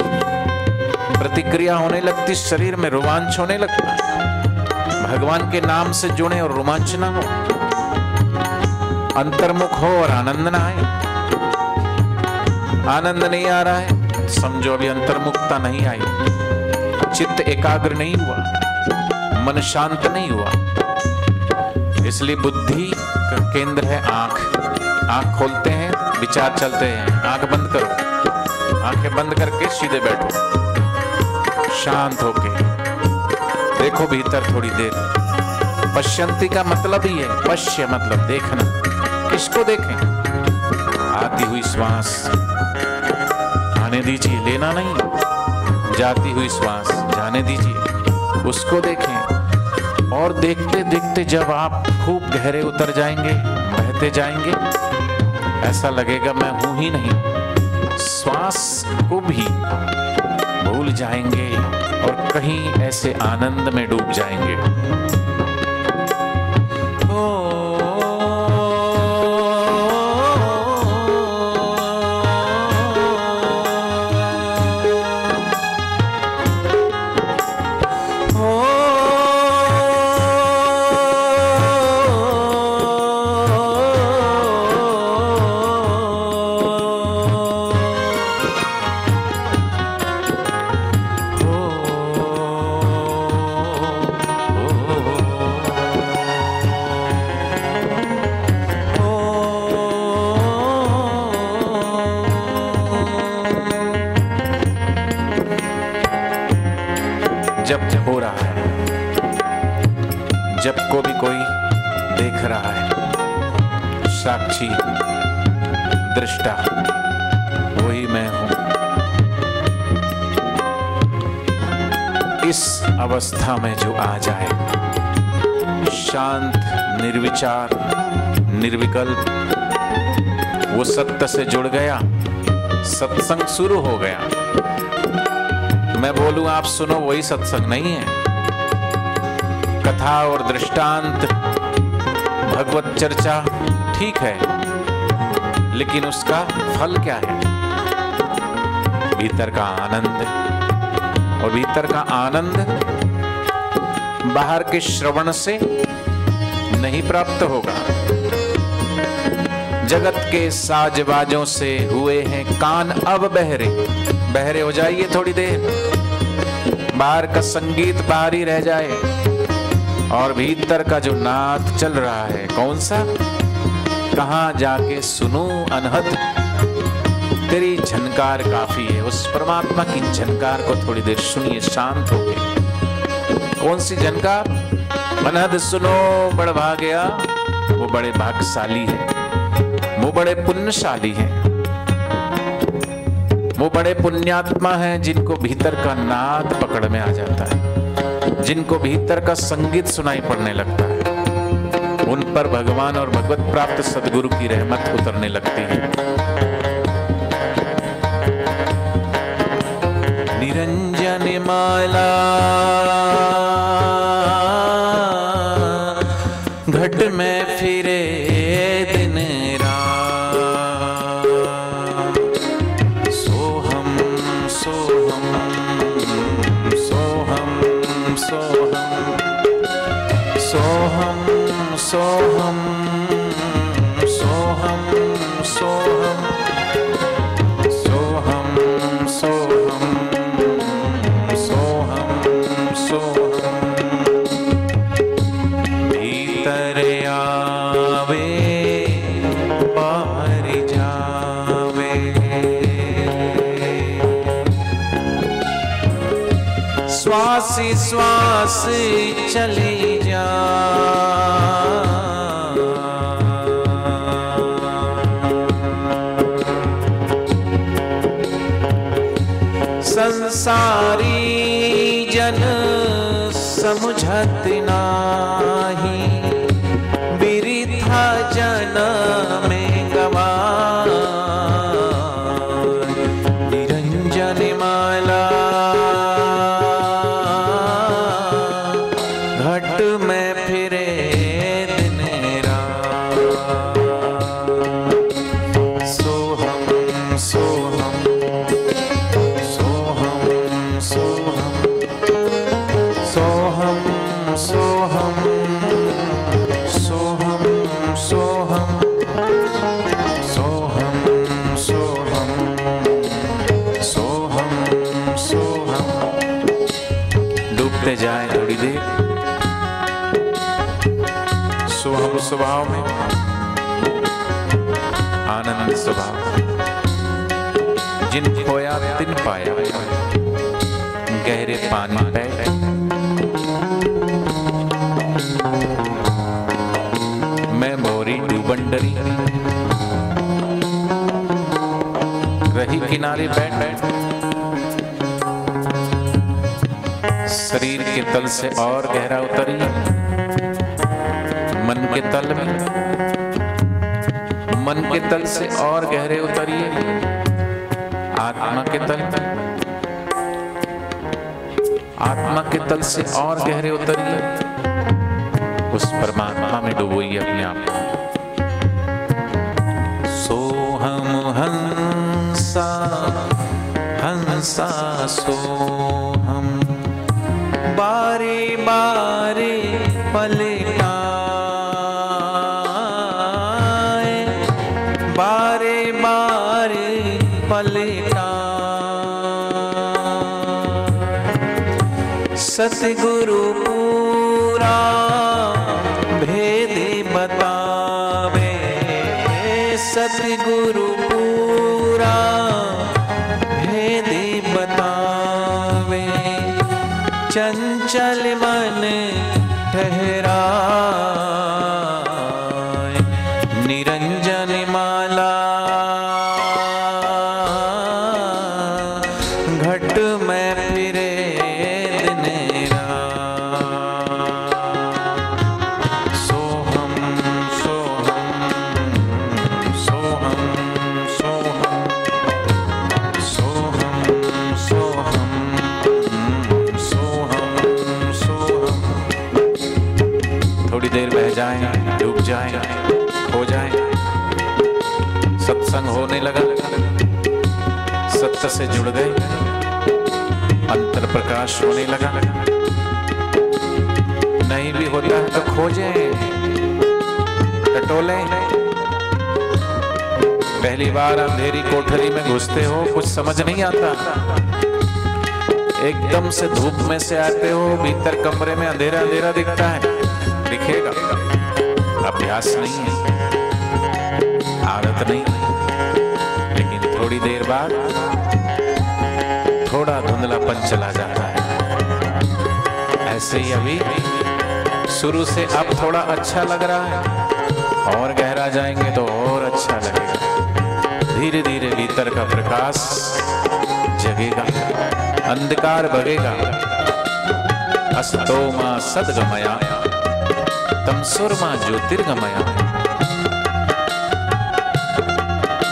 प्रतिक्रिया होने लगती, शरीर में रोमांच होने लगता। भगवान के नाम से जुड़े और रोमांच ना हो, अंतर्मुख हो और आनंद ना आए। आनंद नहीं आ रहा है, समझो अभी अंतर्मुखता नहीं आई, चित्त एकाग्र नहीं हुआ, मन शांत नहीं हुआ। इसलिए बुद्धि का केंद्र है आंख। आंख खोलते हैं, विचार चलते हैं। आंख बंद करो, आंखें बंद करके सीधे बैठो, शांत होके देखो भीतर थोड़ी देर। पश्यंती का मतलब ही है, पश्य मतलब देखना। किसको देखें? आती हुई श्वास आने दीजिए, लेना नहीं। जाती हुई श्वास जाने दीजिए, उसको देखें। और देखते देखते जब आप खूब गहरे उतर जाएंगे, बहते जाएंगे, ऐसा लगेगा मैं हूं ही नहीं। श्वास को भी भूल जाएंगे और कहीं ऐसे आनंद में डूब जाएंगे। जब हो रहा है, जब को भी कोई देख रहा है, साक्षी दृष्टा वही वही मैं हूं। इस अवस्था में जो आ जाए, शांत, निर्विचार, निर्विकल्प, वो सत्य से जुड़ गया, सत्संग शुरू हो गया। मैं बोलूं आप सुनो, वही सत्संग नहीं है। कथा और दृष्टांत, भगवत चर्चा ठीक है, लेकिन उसका फल क्या है? भीतर का आनंद। और भीतर का आनंद बाहर के श्रवण से नहीं प्राप्त होगा। जगत के साजबाजों से हुए हैं कान अब बहरे। बहरे हो जाइए थोड़ी देर, बाहर का संगीत बाहर ही रह जाए, और भीतर का जो नाद चल रहा है, कौन सा? कहां जाके सुनूं अनहद, तेरी झनकार काफी है। उस परमात्मा की झनकार को थोड़ी देर सुनिए शांत होके। कौन सी झनकार? अनहद सुनो बड़ भाग्या, वो बड़े भाग्यशाली है, वो बड़े पुण्यशाली हैं, वो बड़े पुण्यात्मा हैं जिनको भीतर का नाद पकड़ में आ जाता है, जिनको भीतर का संगीत सुनाई पड़ने लगता है। उन पर भगवान और भगवत प्राप्त सदगुरु की रहमत उतरने लगती है। निरंजन माला घट में फिरे दिन रात, सोहम सोहम सोहम सोहम सोहम सोहम सोहम सोहम सोहम सोहम सोहम सोहम। भीतर आवे बाहर जावे, श्वास श्वास चली जा, संसारी जन समझत नाही, बिरिथा जन्म में गवाए। निरंजन माला घट में फिरे दिन रात, सोहम सोहम सोहम सोहम सोहम सोहम सोहम सोहम सोहम सोहम सोहम। डूबते जाए थोड़ी देर सोहम स्वभाव में, आनंद स्वभाव। जिन खोया तिन पाया, गहरे पानी बैठ मैं मोरी डूबन डरी, रही किनारे बैठ बैठ। शरीर के तल से और गहरा उतरिए, मन के तल में, मन के तल से और गहरे उतरिए, आत्मा के तल में, आत्मा के तल से और गहरे उतरिए, उस परमात्मा में डुबोइए अपने आप को। सोहम हंसा हंसा सोहम, बारे बारे पलटाए, बारे बारे पलटाए। सतगुरु पूरा भेद बतावे, सतगुरु पूरा भेद बतावे। चंचल मन ठहराए, निरंजन माला जाएं, खो जाएं। सत्संग होने लगा, सत्य से जुड़ गए, अंतर प्रकाश होने लगा। नहीं भी होता है तो खोजें, टटोलें। पहली बार अंधेरी कोठरी में घुसते हो, कुछ समझ नहीं आता, एकदम से धूप में से आते हो, भीतर कमरे में अंधेरा अंधेरा दिखता है, दिखेगा। अभ्यास नहीं है, आदत नहीं, लेकिन थोड़ी देर बाद थोड़ा धुंधलापन चला जाता है। ऐसे ही अभी शुरू से अब थोड़ा अच्छा लग रहा है, और गहरा जाएंगे तो और अच्छा लगेगा। धीरे धीरे भीतर का प्रकाश जगेगा, अंधकार भगेगा। अस्तो मां सद्गमया तमसुरमा ज्योतिर्गमया।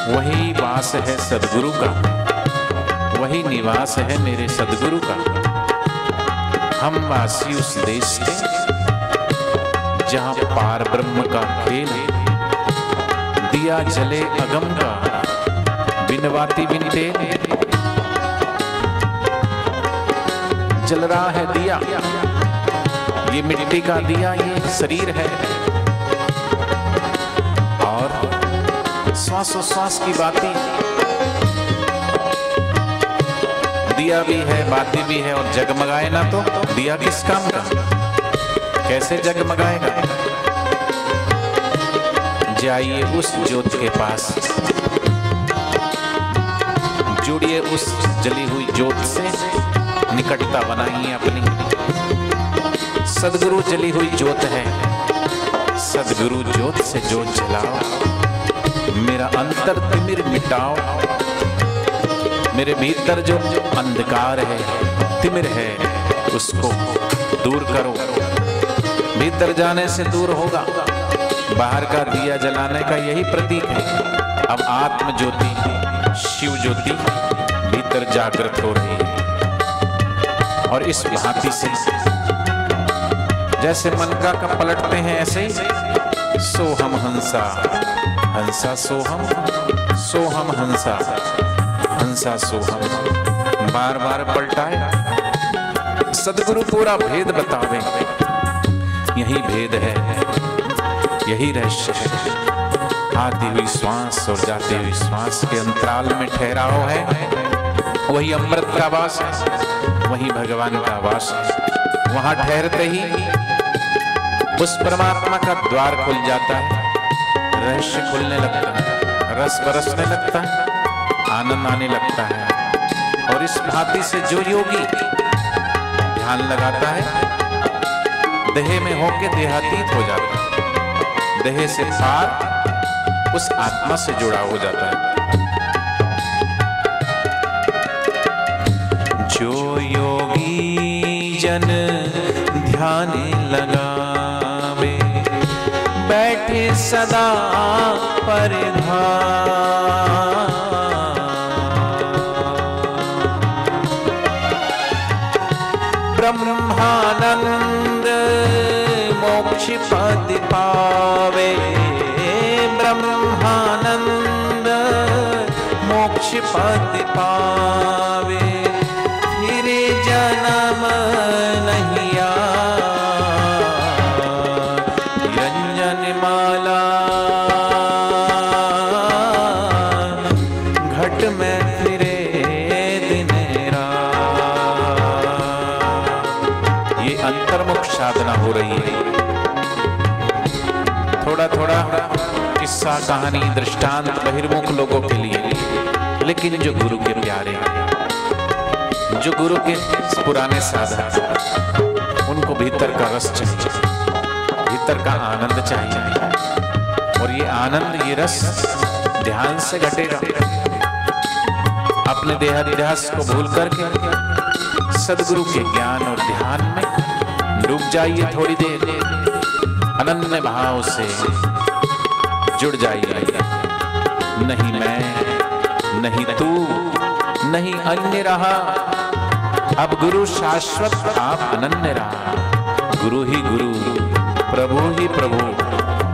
वही वास है सदगुरु का, वही निवास है मेरे सदगुरु का। हम वासी उस देश के जहां पार ब्रह्म का खेल, दिया जले अगम का, बिनवाती बिन तेल। जल रहा है दिया, ये मिट्टी का दिया, ये शरीर है, और श्वासोश्वास की बाती, दिया भी है, बाती भी है, और जगमगाए ना तो दिया किस काम का, कैसे जगमगाएगा। जाइए उस ज्योत के पास, जुड़िए उस जली हुई ज्योत से, निकटता बनाइए अपनी। सदगुरु जली हुई ज्योत है, सदगुरु ज्योत से ज्योत जलाओ, मेरा अंतर तिमिर मिटाओ। मेरे भीतर जो अंधकार है, तिमिर है, उसको दूर करो। भीतर जाने से दूर होगा, बाहर का दिया जलाने का यही प्रतीक है। अब आत्म ज्योति, शिव ज्योति भीतर जागृत हो रही है, और इस भांति से जैसे मन का पलटते हैं, ऐसे ही सोहम हंसा, हंसा सोहम, सोहम हंसा, हंसा सोहम, बार बार पलटाए। सदगुरु पूरा भेद बतावे, यही भेद है, यही रहस्य है। आती हुई श्वास और जाती हुई श्वास के अंतराल में ठहराव है, वही अमृत का वास है, वही भगवान का वास है। वहां ठहरते ही उस परमात्मा का द्वार खुल जाता है, रहस्य खुलने लगता है, रस बरसने लगता है, आनंद आने लगता है। और इस भांति से जो योगी ध्यान लगाता है, देह में होके देहातीत हो जाता है, देह से पार उस आत्मा से जुड़ा हो जाता है। जो योगी जन ध्यान लगावे, बैठे सदा परिधान, ब्रह्मानंद मोक्ष पद पावे, ब्रह्मानंद मोक्ष पद पावे, फिर जन्म नहीं निरंजन माला घट में फिरे दिन रात। ये अंतर्मुख साधना हो रही है। थोड़ा थोड़ा किस्सा कहानी दृष्टांत बहिर्मुख लोगों के लिए, लेकिन जो गुरु के प्यारे हैं, जो गुरु के पुराने साधक, उनको भीतर का रस चाहिए, भीतर का आनंद चाहिए। और ये आनंद, ये रस ध्यान से घटेगा। अपने देहाध्यास को भूल करके सदगुरु के ज्ञान और ध्यान में डूब जाइए। थोड़ी देर अनन्य भाव से जुड़ जाइए। नहीं मैं, नहीं तू, नहीं अन्य रहा, अब गुरु शाश्वत, आप अनन्य रहा। गुरु ही गुरु, प्रभु ही प्रभु,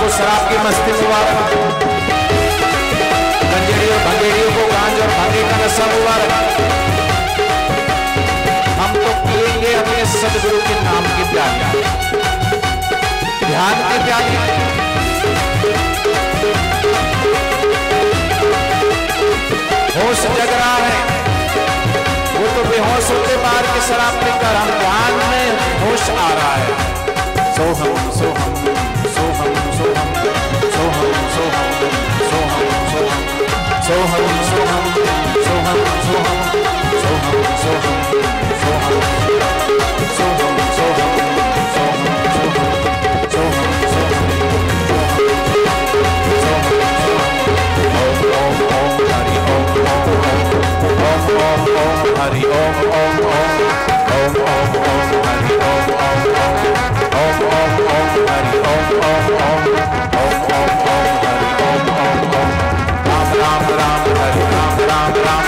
को शराब की मस्ती मुबारक, गंजेड़ियों भंगेड़ियों को गांज और भांगे का नशा मुबारक। हम तो पिएंगे अपने सदगुरु के नाम की प्याली, ध्यान की प्याली। होश जग रहा है, वो तो बेहोश होते बाहर के शराब पीकर, हम ध्यान में होश आ रहा है। सोहम सोहम सोहम सोहम सोहम सोहम सोहम सोहम सोहम सोहम सोहम सोहम सोहम सोहम सोहम सोहम सोहम हरि ओम ओम ओम ओम ओम ओम हरि ओम ओम ओम ओम ओम ओम हरि ओम ओम ओम ओम ओम ओम हरि ओम ओम ओम। राम राम राम हरि राम राम राम राम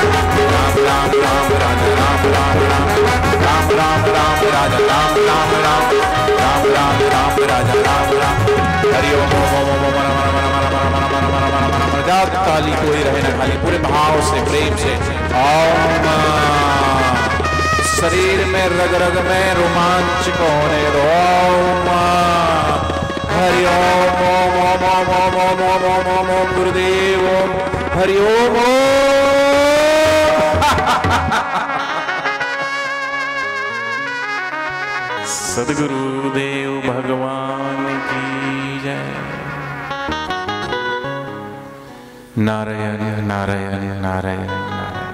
राम राम राजा राम राम राम राम राम राम राजा राम राम राम राम राम राम राजा राम राम। हरि ओम ओम ओम ओम ओम ताली कोई रहे ना खाली, पूरे भाव से प्रेम से ओम। शरीर में रग रग में रोमांच होने दो ओम। हरि ओम ओम ओम ओम ओम ओम ओम ओम ओम ओम गुरुदेव ओम। हरि ओम ओम। सद्गुरुदेव भगवान की जय। नारायण नारायण नारायण नारायण।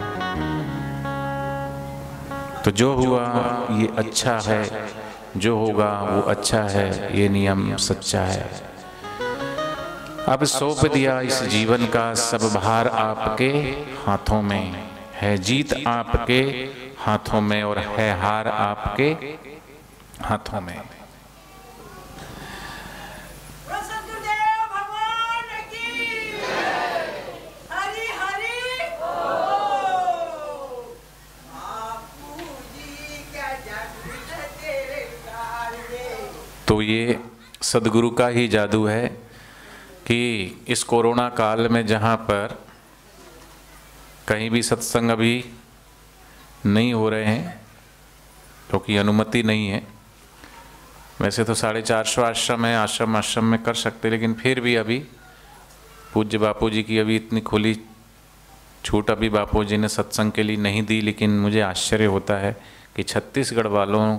तो जो हुआ ये अच्छा है, जो होगा वो अच्छा है, ये नियम सच्चा है। अब सौंप दिया इस जीवन का सब भार आपके हाथों में, है जीत आपके हाथों में और है हार आपके हाथों में। तो ये सदगुरु का ही जादू है कि इस कोरोना काल में जहाँ पर कहीं भी सत्संग अभी नहीं हो रहे हैं क्योंकि अनुमति नहीं है। वैसे तो 450 आश्रम है, आश्रम में कर सकते, लेकिन फिर भी अभी पूज्य बापू जी की अभी इतनी खुली छूट अभी बापू जी ने सत्संग के लिए नहीं दी। लेकिन मुझे आश्चर्य होता है कि छत्तीसगढ़ वालों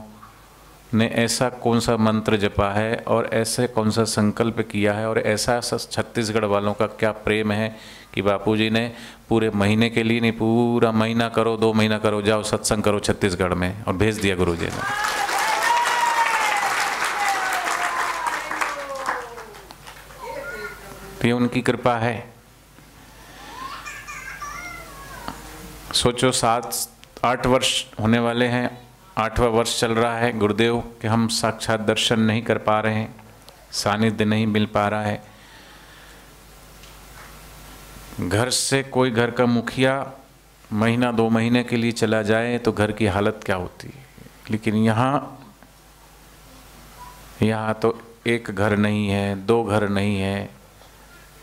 ने ऐसा कौन सा मंत्र जपा है और ऐसे कौन सा संकल्प किया है और ऐसा छत्तीसगढ़ वालों का क्या प्रेम है कि बापूजी ने पूरे महीने के लिए नहीं, पूरा महीना करो, 2 महीना करो, जाओ सत्संग करो छत्तीसगढ़ में, और भेज दिया गुरुजी ने। तो ये उनकी कृपा है। सोचो 7-8 वर्ष होने वाले हैं, 8वां वर्ष चल रहा है गुरुदेव के हम साक्षात दर्शन नहीं कर पा रहे हैं, सानिध्य नहीं मिल पा रहा है। घर से कोई घर का मुखिया महीना 2 महीने के लिए चला जाए तो घर की हालत क्या होती है। लेकिन यहाँ तो 1 घर नहीं है, 2 घर नहीं है,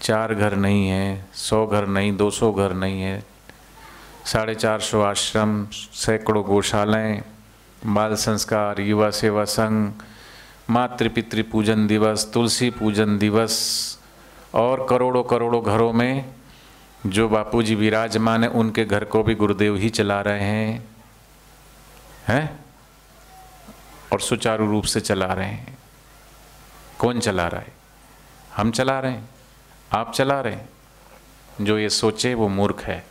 4 घर नहीं है, 100 घर नहीं, 200 घर नहीं है, 450 आश्रम, सैकड़ों गौशालाएं, बाल संस्कार, युवा सेवा संघ, मातृ पितृ पूजन दिवस, तुलसी पूजन दिवस, और करोड़ों करोड़ों घरों में जो बापूजी विराजमान है उनके घर को भी गुरुदेव ही चला रहे हैं और सुचारू रूप से चला रहे हैं। कौन चला रहा है? हम चला रहे हैं, आप चला रहे हैं। जो ये सोचे वो मूर्ख है।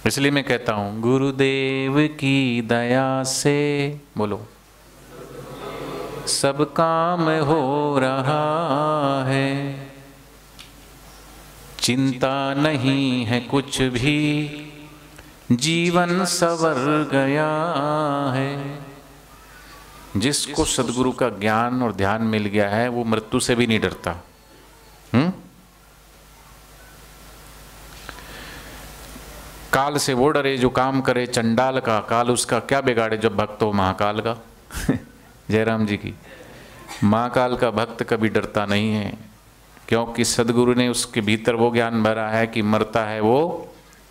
इसलिए मैं कहता हूं गुरुदेव की दया से बोलो सब काम हो रहा है, चिंता नहीं है कुछ भी, जीवन संवर गया है। जिसको सद्गुरु का ज्ञान और ध्यान मिल गया है वो मृत्यु से भी नहीं डरता। काल से वो डरे जो काम करे चंडाल का, काल उसका क्या बिगाड़े जब भक्त हो महाकाल का। जयराम जी की। महाकाल का भक्त कभी डरता नहीं है, क्योंकि सदगुरु ने उसके भीतर वो ज्ञान भरा है कि मरता है वो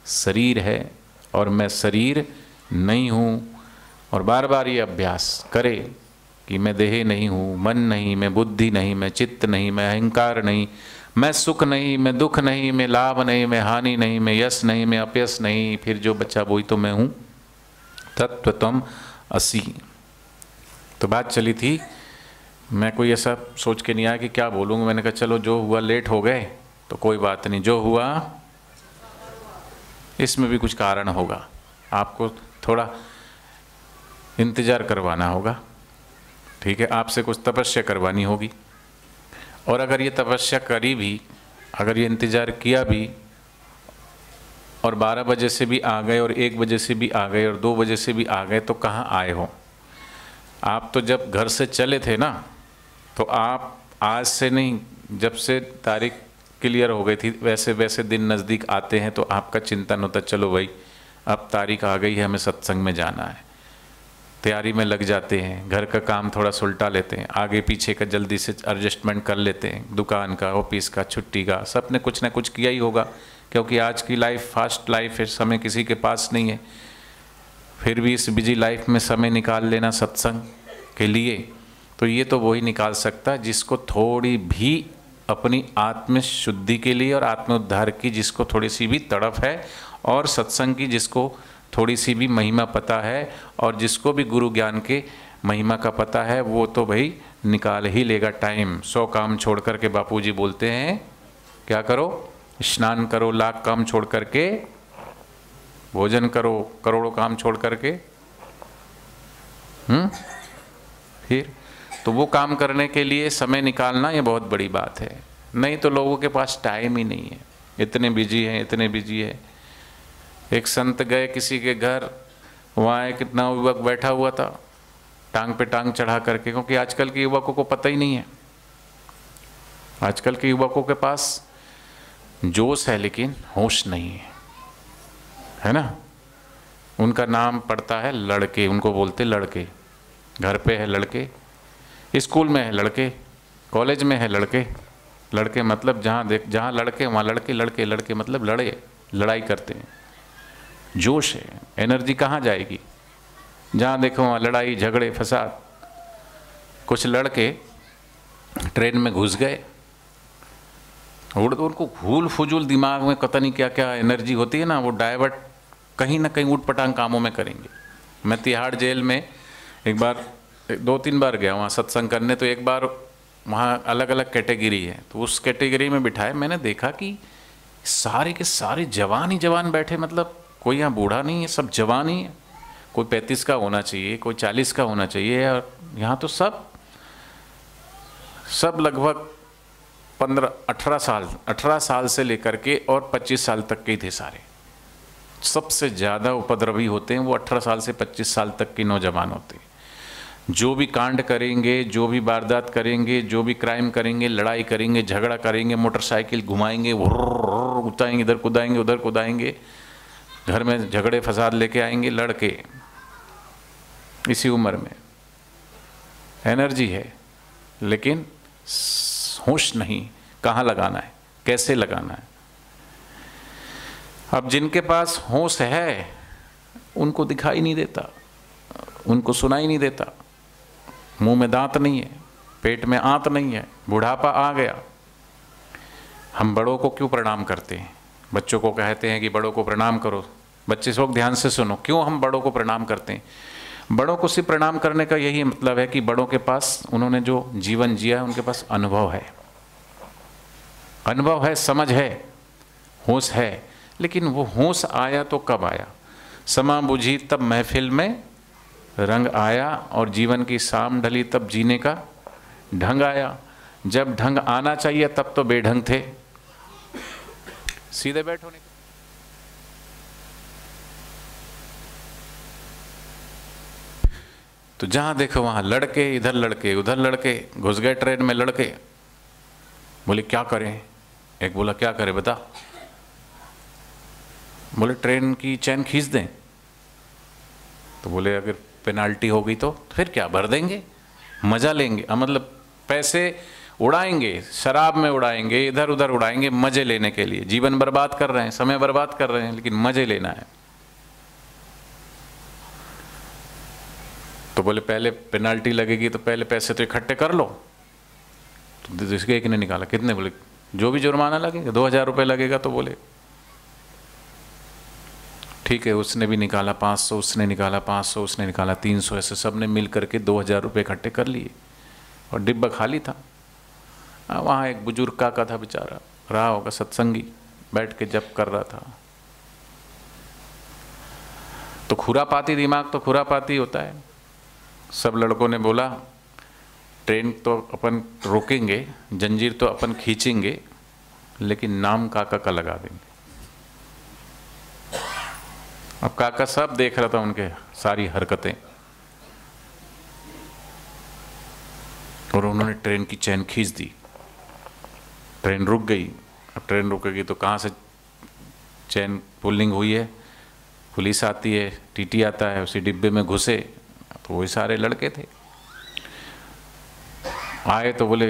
शरीर है और मैं शरीर नहीं हूँ। और बार बार ये अभ्यास करे कि मैं देह नहीं हूँ, मन नहीं, मैं बुद्धि नहीं, मैं चित्त नहीं, मैं अहंकार नहीं, मैं सुख नहीं, मैं दुख नहीं, मैं लाभ नहीं, मैं हानि नहीं, मैं यश नहीं, मैं अपयश नहीं, फिर जो बच्चा वही तो मैं हूँ। तत्त्वतम असि। तो बात चली थी, मैं कोई ऐसा सोच के नहीं आया कि क्या बोलूँगा। मैंने कहा चलो जो हुआ, लेट हो गए तो कोई बात नहीं, जो हुआ इसमें भी कुछ कारण होगा, आपको थोड़ा इंतज़ार करवाना होगा, ठीक है। आपसे कुछ तपस्या करवानी होगी, और अगर ये तपस्या करी भी, अगर ये इंतज़ार किया भी और 12 बजे से भी आ गए और 1 बजे से भी आ गए और 2 बजे से भी आ गए, तो कहाँ आए हो आप? तो जब घर से चले थे ना, तो आप आज से नहीं, जब से तारीख क्लियर हो गई थी वैसे वैसे दिन नज़दीक आते हैं तो आपका चिंतन होता चलो भाई अब तारीख आ गई है, हमें सत्संग में जाना है, तैयारी में लग जाते हैं, घर का काम थोड़ा सुलटा लेते हैं, आगे पीछे का जल्दी से एडजस्टमेंट कर लेते हैं, दुकान का, ऑफिस का, छुट्टी का, सब ने कुछ ना कुछ किया ही होगा, क्योंकि आज की लाइफ फास्ट लाइफ है, समय किसी के पास नहीं है। फिर भी इस बिजी लाइफ में समय निकाल लेना सत्संग के लिए, तो ये तो वही निकाल सकता है जिसको थोड़ी भी अपनी आत्म शुद्धि के लिए और आत्म उद्धार की जिसको थोड़ी सी भी तड़प है, और सत्संग की जिसको थोड़ी सी भी महिमा पता है, और जिसको भी गुरु ज्ञान के महिमा का पता है, वो तो भाई निकाल ही लेगा टाइम। 100 काम छोड़ करके बापूजी बोलते हैं क्या करो, स्नान करो, लाख काम छोड़ करके भोजन करो, करोड़ों काम छोड़ करके फिर तो वो काम करने के लिए समय निकालना ये बहुत बड़ी बात है। नहीं तो लोगों के पास टाइम ही नहीं है, इतने बिजी हैं, इतने बिजी है। एक संत गए किसी के घर, वहाँ एक कितना युवक बैठा हुआ था टांग पे टांग चढ़ा करके, क्योंकि आजकल के युवकों को पता ही नहीं है, आजकल के युवकों के पास जोश है लेकिन होश नहीं है ना। उनका नाम पड़ता है लड़के, उनको बोलते लड़के। घर पे है लड़के, स्कूल में है लड़के, कॉलेज में है लड़के। लड़के मतलब जहाँ लड़के वहाँ लड़के, लड़के लड़के मतलब लड़ाई करते हैं। जोश है, एनर्जी कहाँ जाएगी? जहाँ देखो वहाँ लड़ाई झगड़े फसाद। कुछ लड़के ट्रेन में घुस गए, उनको भूल फुजूल दिमाग में पता नहीं क्या क्या एनर्जी होती है ना, वो डाइवर्ट कहीं ना कहीं ऊटपटांग कामों में करेंगे। मैं तिहाड़ जेल में एक बार 2-3 बार गया वहाँ सत्संग करने, तो एक बार वहाँ अलग अलग कैटेगरी है, तो उस कैटेगरी में बिठाए, मैंने देखा कि सारे के सारे जवान ही जवान बैठे, मतलब कोई यहाँ बूढ़ा नहीं है, सब जवान ही है। कोई 35 का होना चाहिए, कोई 40 का होना चाहिए, और यहाँ तो सब लगभग 18 साल से लेकर के और 25 साल तक के ही थे सारे। सबसे ज़्यादा उपद्रवी होते हैं वो 18 साल से 25 साल तक के नौजवान होते हैं। जो भी कांड करेंगे, जो भी वारदात करेंगे, जो भी क्राइम करेंगे, लड़ाई करेंगे, झगड़ा करेंगे, मोटरसाइकिल घुमाएंगे, उताएंगे, इधर कुदाएंगे, उधर कुदाएंगे, घर में झगड़े फसाद लेके आएंगे लड़के। इसी उम्र में एनर्जी है लेकिन होश नहीं, कहाँ लगाना है, कैसे लगाना है। अब जिनके पास होश है उनको दिखाई नहीं देता, उनको सुनाई नहीं देता, मुंह में दांत नहीं है, पेट में आंत नहीं है, बुढ़ापा आ गया। हम बड़ों को क्यों प्रणाम करते हैं? बच्चों को कहते हैं कि बड़ों को प्रणाम करो। बच्चे सब ध्यान से सुनो, क्यों हम बड़ों को प्रणाम करते हैं? बड़ों को सिर्फ प्रणाम करने का यही मतलब है कि बड़ों के पास, उन्होंने जो जीवन जिया है, उनके पास अनुभव है, समझ है, होश है। लेकिन वो होश आया तो कब आया? समा बुझी तब महफिल में रंग आया, और जीवन की शाम ढली तब जीने का ढंग आया। जब ढंग आना चाहिए तब तो बेढंग थे। सीधे बैठो नहीं। तो जहां देखो वहां लड़के, इधर लड़के, उधर लड़के, घुस गए ट्रेन में लड़के। बोले क्या करें? एक बोला क्या करें बता? बोले ट्रेन की चैन खींच दें। तो बोले अगर पेनाल्टी हो गई तो फिर क्या, भर देंगे, मजा लेंगे। मतलब पैसे उड़ाएंगे, शराब में उड़ाएंगे, इधर उधर उड़ाएंगे, मजे लेने के लिए। जीवन बर्बाद कर रहे हैं, समय बर्बाद कर रहे हैं, लेकिन मजे लेना है। तो बोले पहले पेनाल्टी लगेगी तो पहले पैसे तो इकट्ठे कर लो। तो इसके एक ने निकाला, कितने? बोले जो भी जुर्माना लगेगा, 2000 रुपये लगेगा। तो बोले ठीक है। उसने भी निकाला 500, उसने निकाला 500, उसने निकाला 300, ऐसे सब ने मिल करके 2000 रुपये इकट्ठे कर लिए और डिब्बा खाली था। वहाँ एक बुजुर्ग काका था, बेचारा रहा होगा सत्संगी, बैठ के जप कर रहा था। तो खुरापाती दिमाग तो खुरापाती होता है। सब लड़कों ने बोला ट्रेन तो अपन रोकेंगे, जंजीर तो अपन खींचेंगे, लेकिन नाम काका का लगा देंगे। अब काका सब देख रहा था उनके सारी हरकतें, और उन्होंने ट्रेन की चैन खींच दी। ट्रेन रुक गई। अब ट्रेन रुकेगी तो कहाँ से चैन पुलिंग हुई है? पुलिस आती है, टीटी आता है, उसी डिब्बे में घुसे। तो वही सारे लड़के थे। आए तो बोले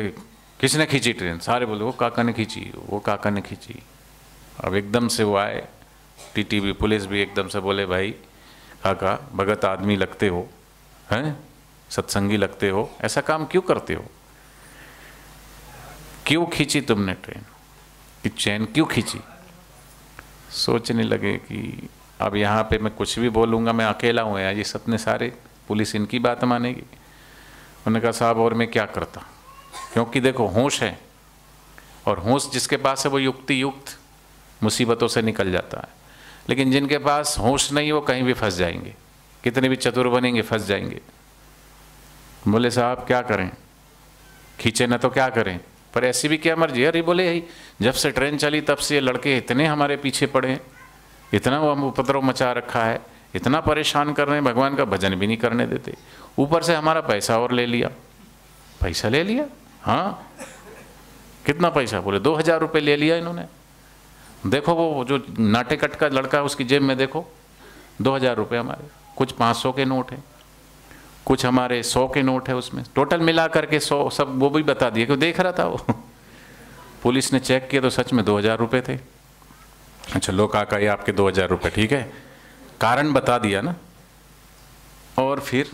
किसने खींची ट्रेन? सारे बोले वो काका ने खींची, वो काका ने खींची। अब एकदम से वो आए, टीटी भी, पुलिस भी एकदम से बोले भाई काका, भगत आदमी लगते हो, हैं सत्संगी लगते हो, ऐसा काम क्यों करते हो? क्यों खींची तुमने ट्रेन की चैन, क्यों खींची? सोचने लगे कि अब यहाँ पे मैं कुछ भी बोलूँगा, मैं अकेला हूँ यार, ये सपने सारे, पुलिस इनकी बात मानेगी। उन्होंने कहा साहब और मैं क्या करता, क्योंकि देखो होश है, और होश जिसके पास है वो युक्ति युक्त मुसीबतों से निकल जाता है, लेकिन जिनके पास होश नहीं वो कहीं भी फंस जाएंगे, कितने भी चतुर बनेंगे फंस जाएंगे। बोले साहब क्या करें, खींचे ना तो क्या करें, पर ऐसी भी क्या मर्जी। अरे बोले यही जब से ट्रेन चली तब से ये लड़के इतने हमारे पीछे पड़े हैं, इतना वो हम उपद्रव मचा रखा है, इतना परेशान कर रहे हैं, भगवान का भजन भी नहीं करने देते, ऊपर से हमारा पैसा और ले लिया। पैसा ले लिया? हाँ, कितना पैसा? बोले 2000 रुपये ले लिया इन्होंने। देखो वो जो नाटेकट का लड़का है उसकी जेब में देखो 2000 रुपये हमारे, कुछ 500 के नोट है, कुछ हमारे 100 के नोट है, उसमें टोटल मिला करके 100 सब वो भी बता दिए, क्यों देख रहा था वो। पुलिस ने चेक किया तो सच में 2000 रुपये थे। अच्छा लो काका ये आपके 2000 रुपये, ठीक है, कारण बता दिया ना। और फिर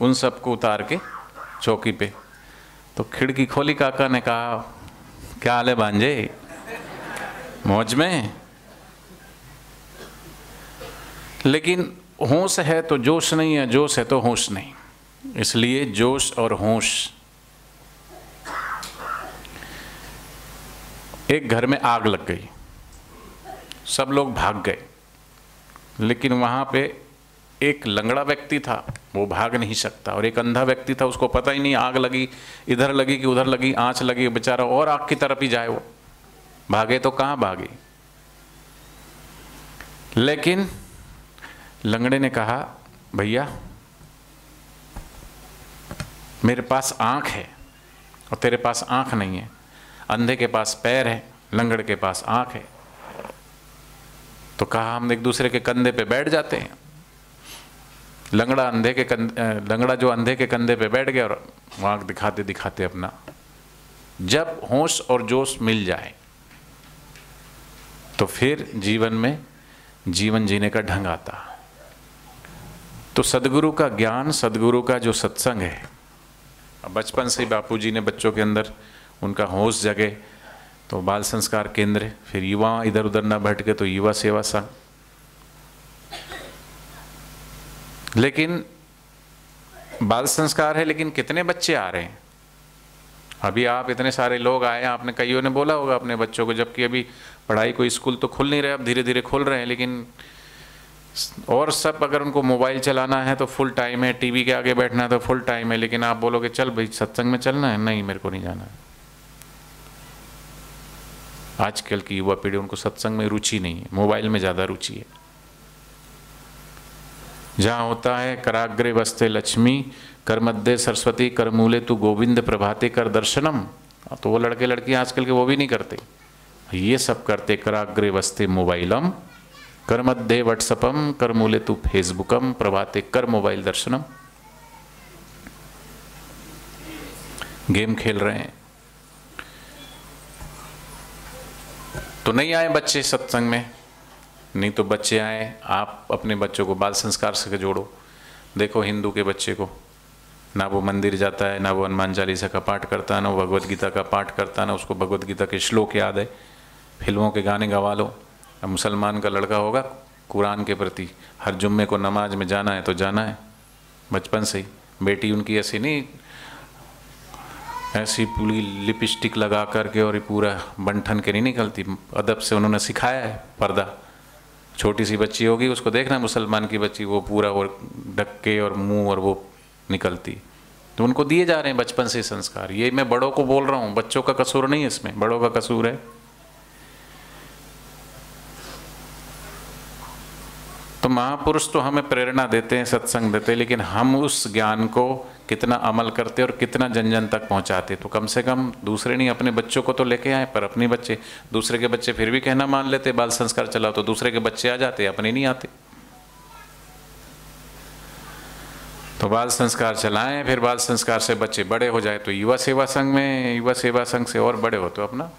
उन सबको उतार के चौकी पे, तो खिड़की खोली, काका ने कहा क्या हाल है भांजे, मौज में? लेकिन होश है तो जोश नहीं है, जोश है तो होश नहीं। इसलिए जोश और होश। एक घर में आग लग गई, सब लोग भाग गए, लेकिन वहां पे एक लंगड़ा व्यक्ति था, वो भाग नहीं सकता, और एक अंधा व्यक्ति था, उसको पता ही नहीं आग लगी, इधर लगी कि उधर लगी, आंच लगी, बेचारा और आग की तरफ ही जाए। वो भागे तो कहाँ भागे। लेकिन लंगड़े ने कहा भैया मेरे पास आंख है और तेरे पास आंख नहीं है, अंधे के पास पैर है, लंगड़ के पास आंख है। तो कहा हम एक दूसरे के कंधे पे बैठ जाते हैं। लंगड़ा जो अंधे के कंधे पे बैठ गया और आंख दिखाते दिखाते अपना, जब होश और जोश मिल जाए तो फिर जीवन में जीवन जीने का ढंग आता। तो सदगुरु का ज्ञान, सदगुरु का जो सत्संग है, बचपन से बापूजी ने बच्चों के अंदर उनका होश जगे तो बाल संस्कार केंद्र, फिर युवा इधर उधर ना भटके तो युवा सेवा संघ। लेकिन बाल संस्कार है, लेकिन कितने बच्चे आ रहे हैं? अभी आप इतने सारे लोग आए, आपने कईयों ने बोला होगा अपने बच्चों को, जबकि अभी पढ़ाई कोई स्कूल तो खुल नहीं रहे, अब धीरे धीरे खुल रहे हैं, लेकिन और सब अगर उनको मोबाइल चलाना है तो फुल टाइम है, टीवी के आगे बैठना है तो फुल टाइम है, लेकिन आप बोलोगे चल भाई सत्संग में चलना है, नहीं मेरे को नहीं जाना है। आजकल की युवा पीढ़ी, उनको सत्संग में रुचि नहीं है, मोबाइल में ज़्यादा रुचि है। जहाँ होता है कराग्रे वस्ते लक्ष्मी, कर मध्य सरस्वती, कर मूले तू गोविंद, प्रभाते कर दर्शनम, तो वो लड़के लड़की आजकल के वो भी नहीं करते, ये सब करते। कराग्रे वस्ते मोबाइलम, कर मध्य व्हाट्सअपम, कर मूले तू फेसबुकम, प्रभाते कर मोबाइल दर्शनम। गेम खेल रहे हैं। तो नहीं आए बच्चे सत्संग में, नहीं तो बच्चे आए, आप अपने बच्चों को बाल संस्कार से जोड़ो। देखो हिंदू के बच्चे को, ना वो मंदिर जाता है, ना वो हनुमान चालीसा का पाठ करता है, ना वो भगवत गीता का पाठ करता है, ना उसको भगवत गीता के श्लोक याद है। फिल्मों के गाने गवा लो। अब मुसलमान का लड़का होगा, कुरान के प्रति हर जुम्मे को नमाज में जाना है तो जाना है बचपन से ही। बेटी उनकी ऐसी नहीं, ऐसी पूरी लिपस्टिक लगा करके और ये पूरा बंठन के नहीं निकलती, अदब से उन्होंने सिखाया है पर्दा। छोटी सी बच्ची होगी, उसको देखना मुसलमान की बच्ची, वो पूरा और ढक के और मुंह और वो निकलती। तो उनको दिए जा रहे हैं बचपन से संस्कार। ये मैं बड़ों को बोल रहा हूँ, बच्चों का कसूर नहीं है इसमें, बड़ों का कसूर है। तो महापुरुष तो हमें प्रेरणा देते हैं, सत्संग देते हैं, लेकिन हम उस ज्ञान को कितना अमल करते और कितना जन जन तक पहुंचाते। तो कम से कम दूसरे नहीं, अपने बच्चों को तो लेके आए, पर अपने बच्चे, दूसरे के बच्चे फिर भी कहना मान लेते, बाल संस्कार चलाओ, तो दूसरे के बच्चे आ जाते, अपने नहीं आते। तो बाल संस्कार चलाएं, फिर बाल संस्कार से बच्चे बड़े हो जाए तो युवा सेवा संघ में, युवा सेवा संघ से और बड़े हो तो अपना,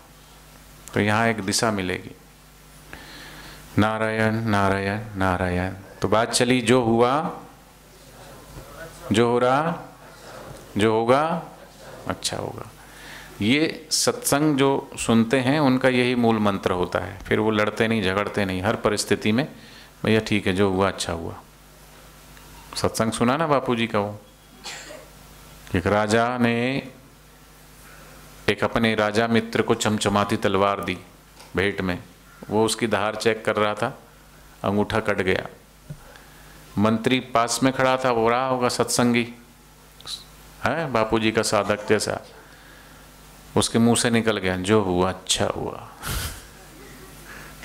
तो यहाँ एक दिशा मिलेगी। नारायण नारायण नारायण। तो बात चली, जो हुआ, जो हो रहा, जो होगा अच्छा होगा। ये सत्संग जो सुनते हैं उनका यही मूल मंत्र होता है। फिर वो लड़ते नहीं, झगड़ते नहीं, हर परिस्थिति में भैया ठीक है, जो हुआ अच्छा हुआ। सत्संग सुना ना बापूजी का, वो एक राजा ने एक अपने राजा मित्र को चमचमाती तलवार दी भेंट में। वो उसकी धार चेक कर रहा था, अंगूठा कट गया। मंत्री पास में खड़ा था, वो रहा होगा सत्संगी है, बापूजी का साधक जैसा, उसके मुंह से निकल गया, जो हुआ अच्छा हुआ।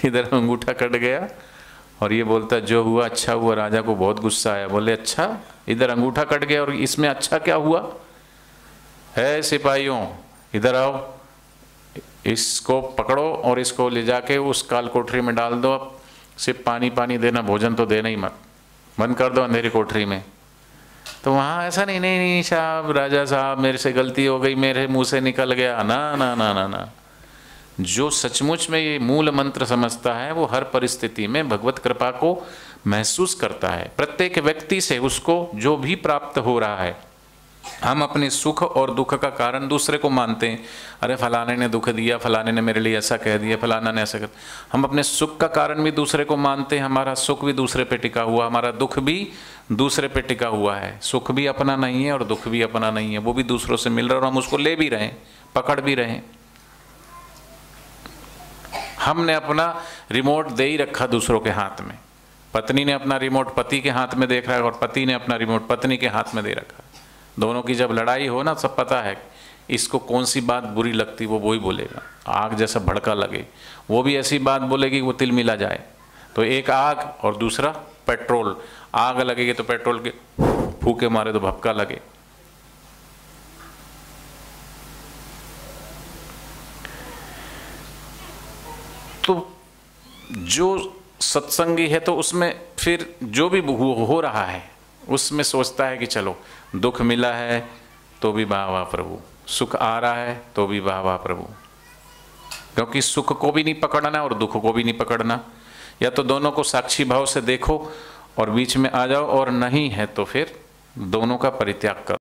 इधर अंगूठा कट गया और ये बोलता जो हुआ अच्छा हुआ। राजा को बहुत गुस्सा आया, बोले अच्छा, इधर अंगूठा कट गया और इसमें अच्छा क्या हुआ है? सिपाहियों इधर आओ, इसको पकड़ो और इसको ले जाके उस काल कोठरी में डाल दो। अब सिर्फ पानी पानी देना, भोजन तो देना ही मत, बंद कर दो अंधेरी कोठरी में। तो वहाँ ऐसा नहीं, नहीं नहीं साहब, राजा साहब मेरे से गलती हो गई, मेरे मुंह से निकल गया, ना ना ना ना ना। जो सचमुच में ये मूल मंत्र समझता है वो हर परिस्थिति में भगवत कृपा को महसूस करता है। प्रत्येक व्यक्ति से उसको जो भी प्राप्त हो रहा है, हम अपने सुख और दुख का कारण दूसरे को मानते हैं। अरे फलाने ने दुख दिया, फलाने ने मेरे लिए ऐसा कह दिया, फलाना ने ऐसा कर। हम अपने सुख का कारण भी दूसरे को मानते हैं, हमारा सुख भी दूसरे पे टिका हुआ, हमारा दुख भी दूसरे पे टिका हुआ है। सुख भी अपना नहीं है और दुख भी अपना नहीं है, वो भी दूसरों से मिल रहा है और हम उसको ले भी रहे हैं, पकड़ भी रहे हैं। हमने अपना रिमोट दे ही रखा दूसरों के हाथ में। पत्नी ने अपना रिमोट पति के हाथ में देख रखा है और पति ने अपना रिमोट पत्नी के हाथ में दे रखा है। दोनों की जब लड़ाई हो ना, सब पता है इसको कौन सी बात बुरी लगती, वो वही बोलेगा। आग जैसा भड़का लगे, वो भी ऐसी बात बोलेगी वो तिल मिला जाए। तो एक आग और दूसरा पेट्रोल, आग लगेगी तो पेट्रोल के फूके मारे तो भपका लगे। तो जो सत्संगी है तो उसमें फिर जो भी हो रहा है उसमें सोचता है कि चलो दुख मिला है तो भी वाह वाह प्रभु, सुख आ रहा है तो भी वाह वाह प्रभु। क्योंकि सुख को भी नहीं पकड़ना और दुख को भी नहीं पकड़ना, या तो दोनों को साक्षी भाव से देखो और बीच में आ जाओ, और नहीं है तो फिर दोनों का परित्याग करो।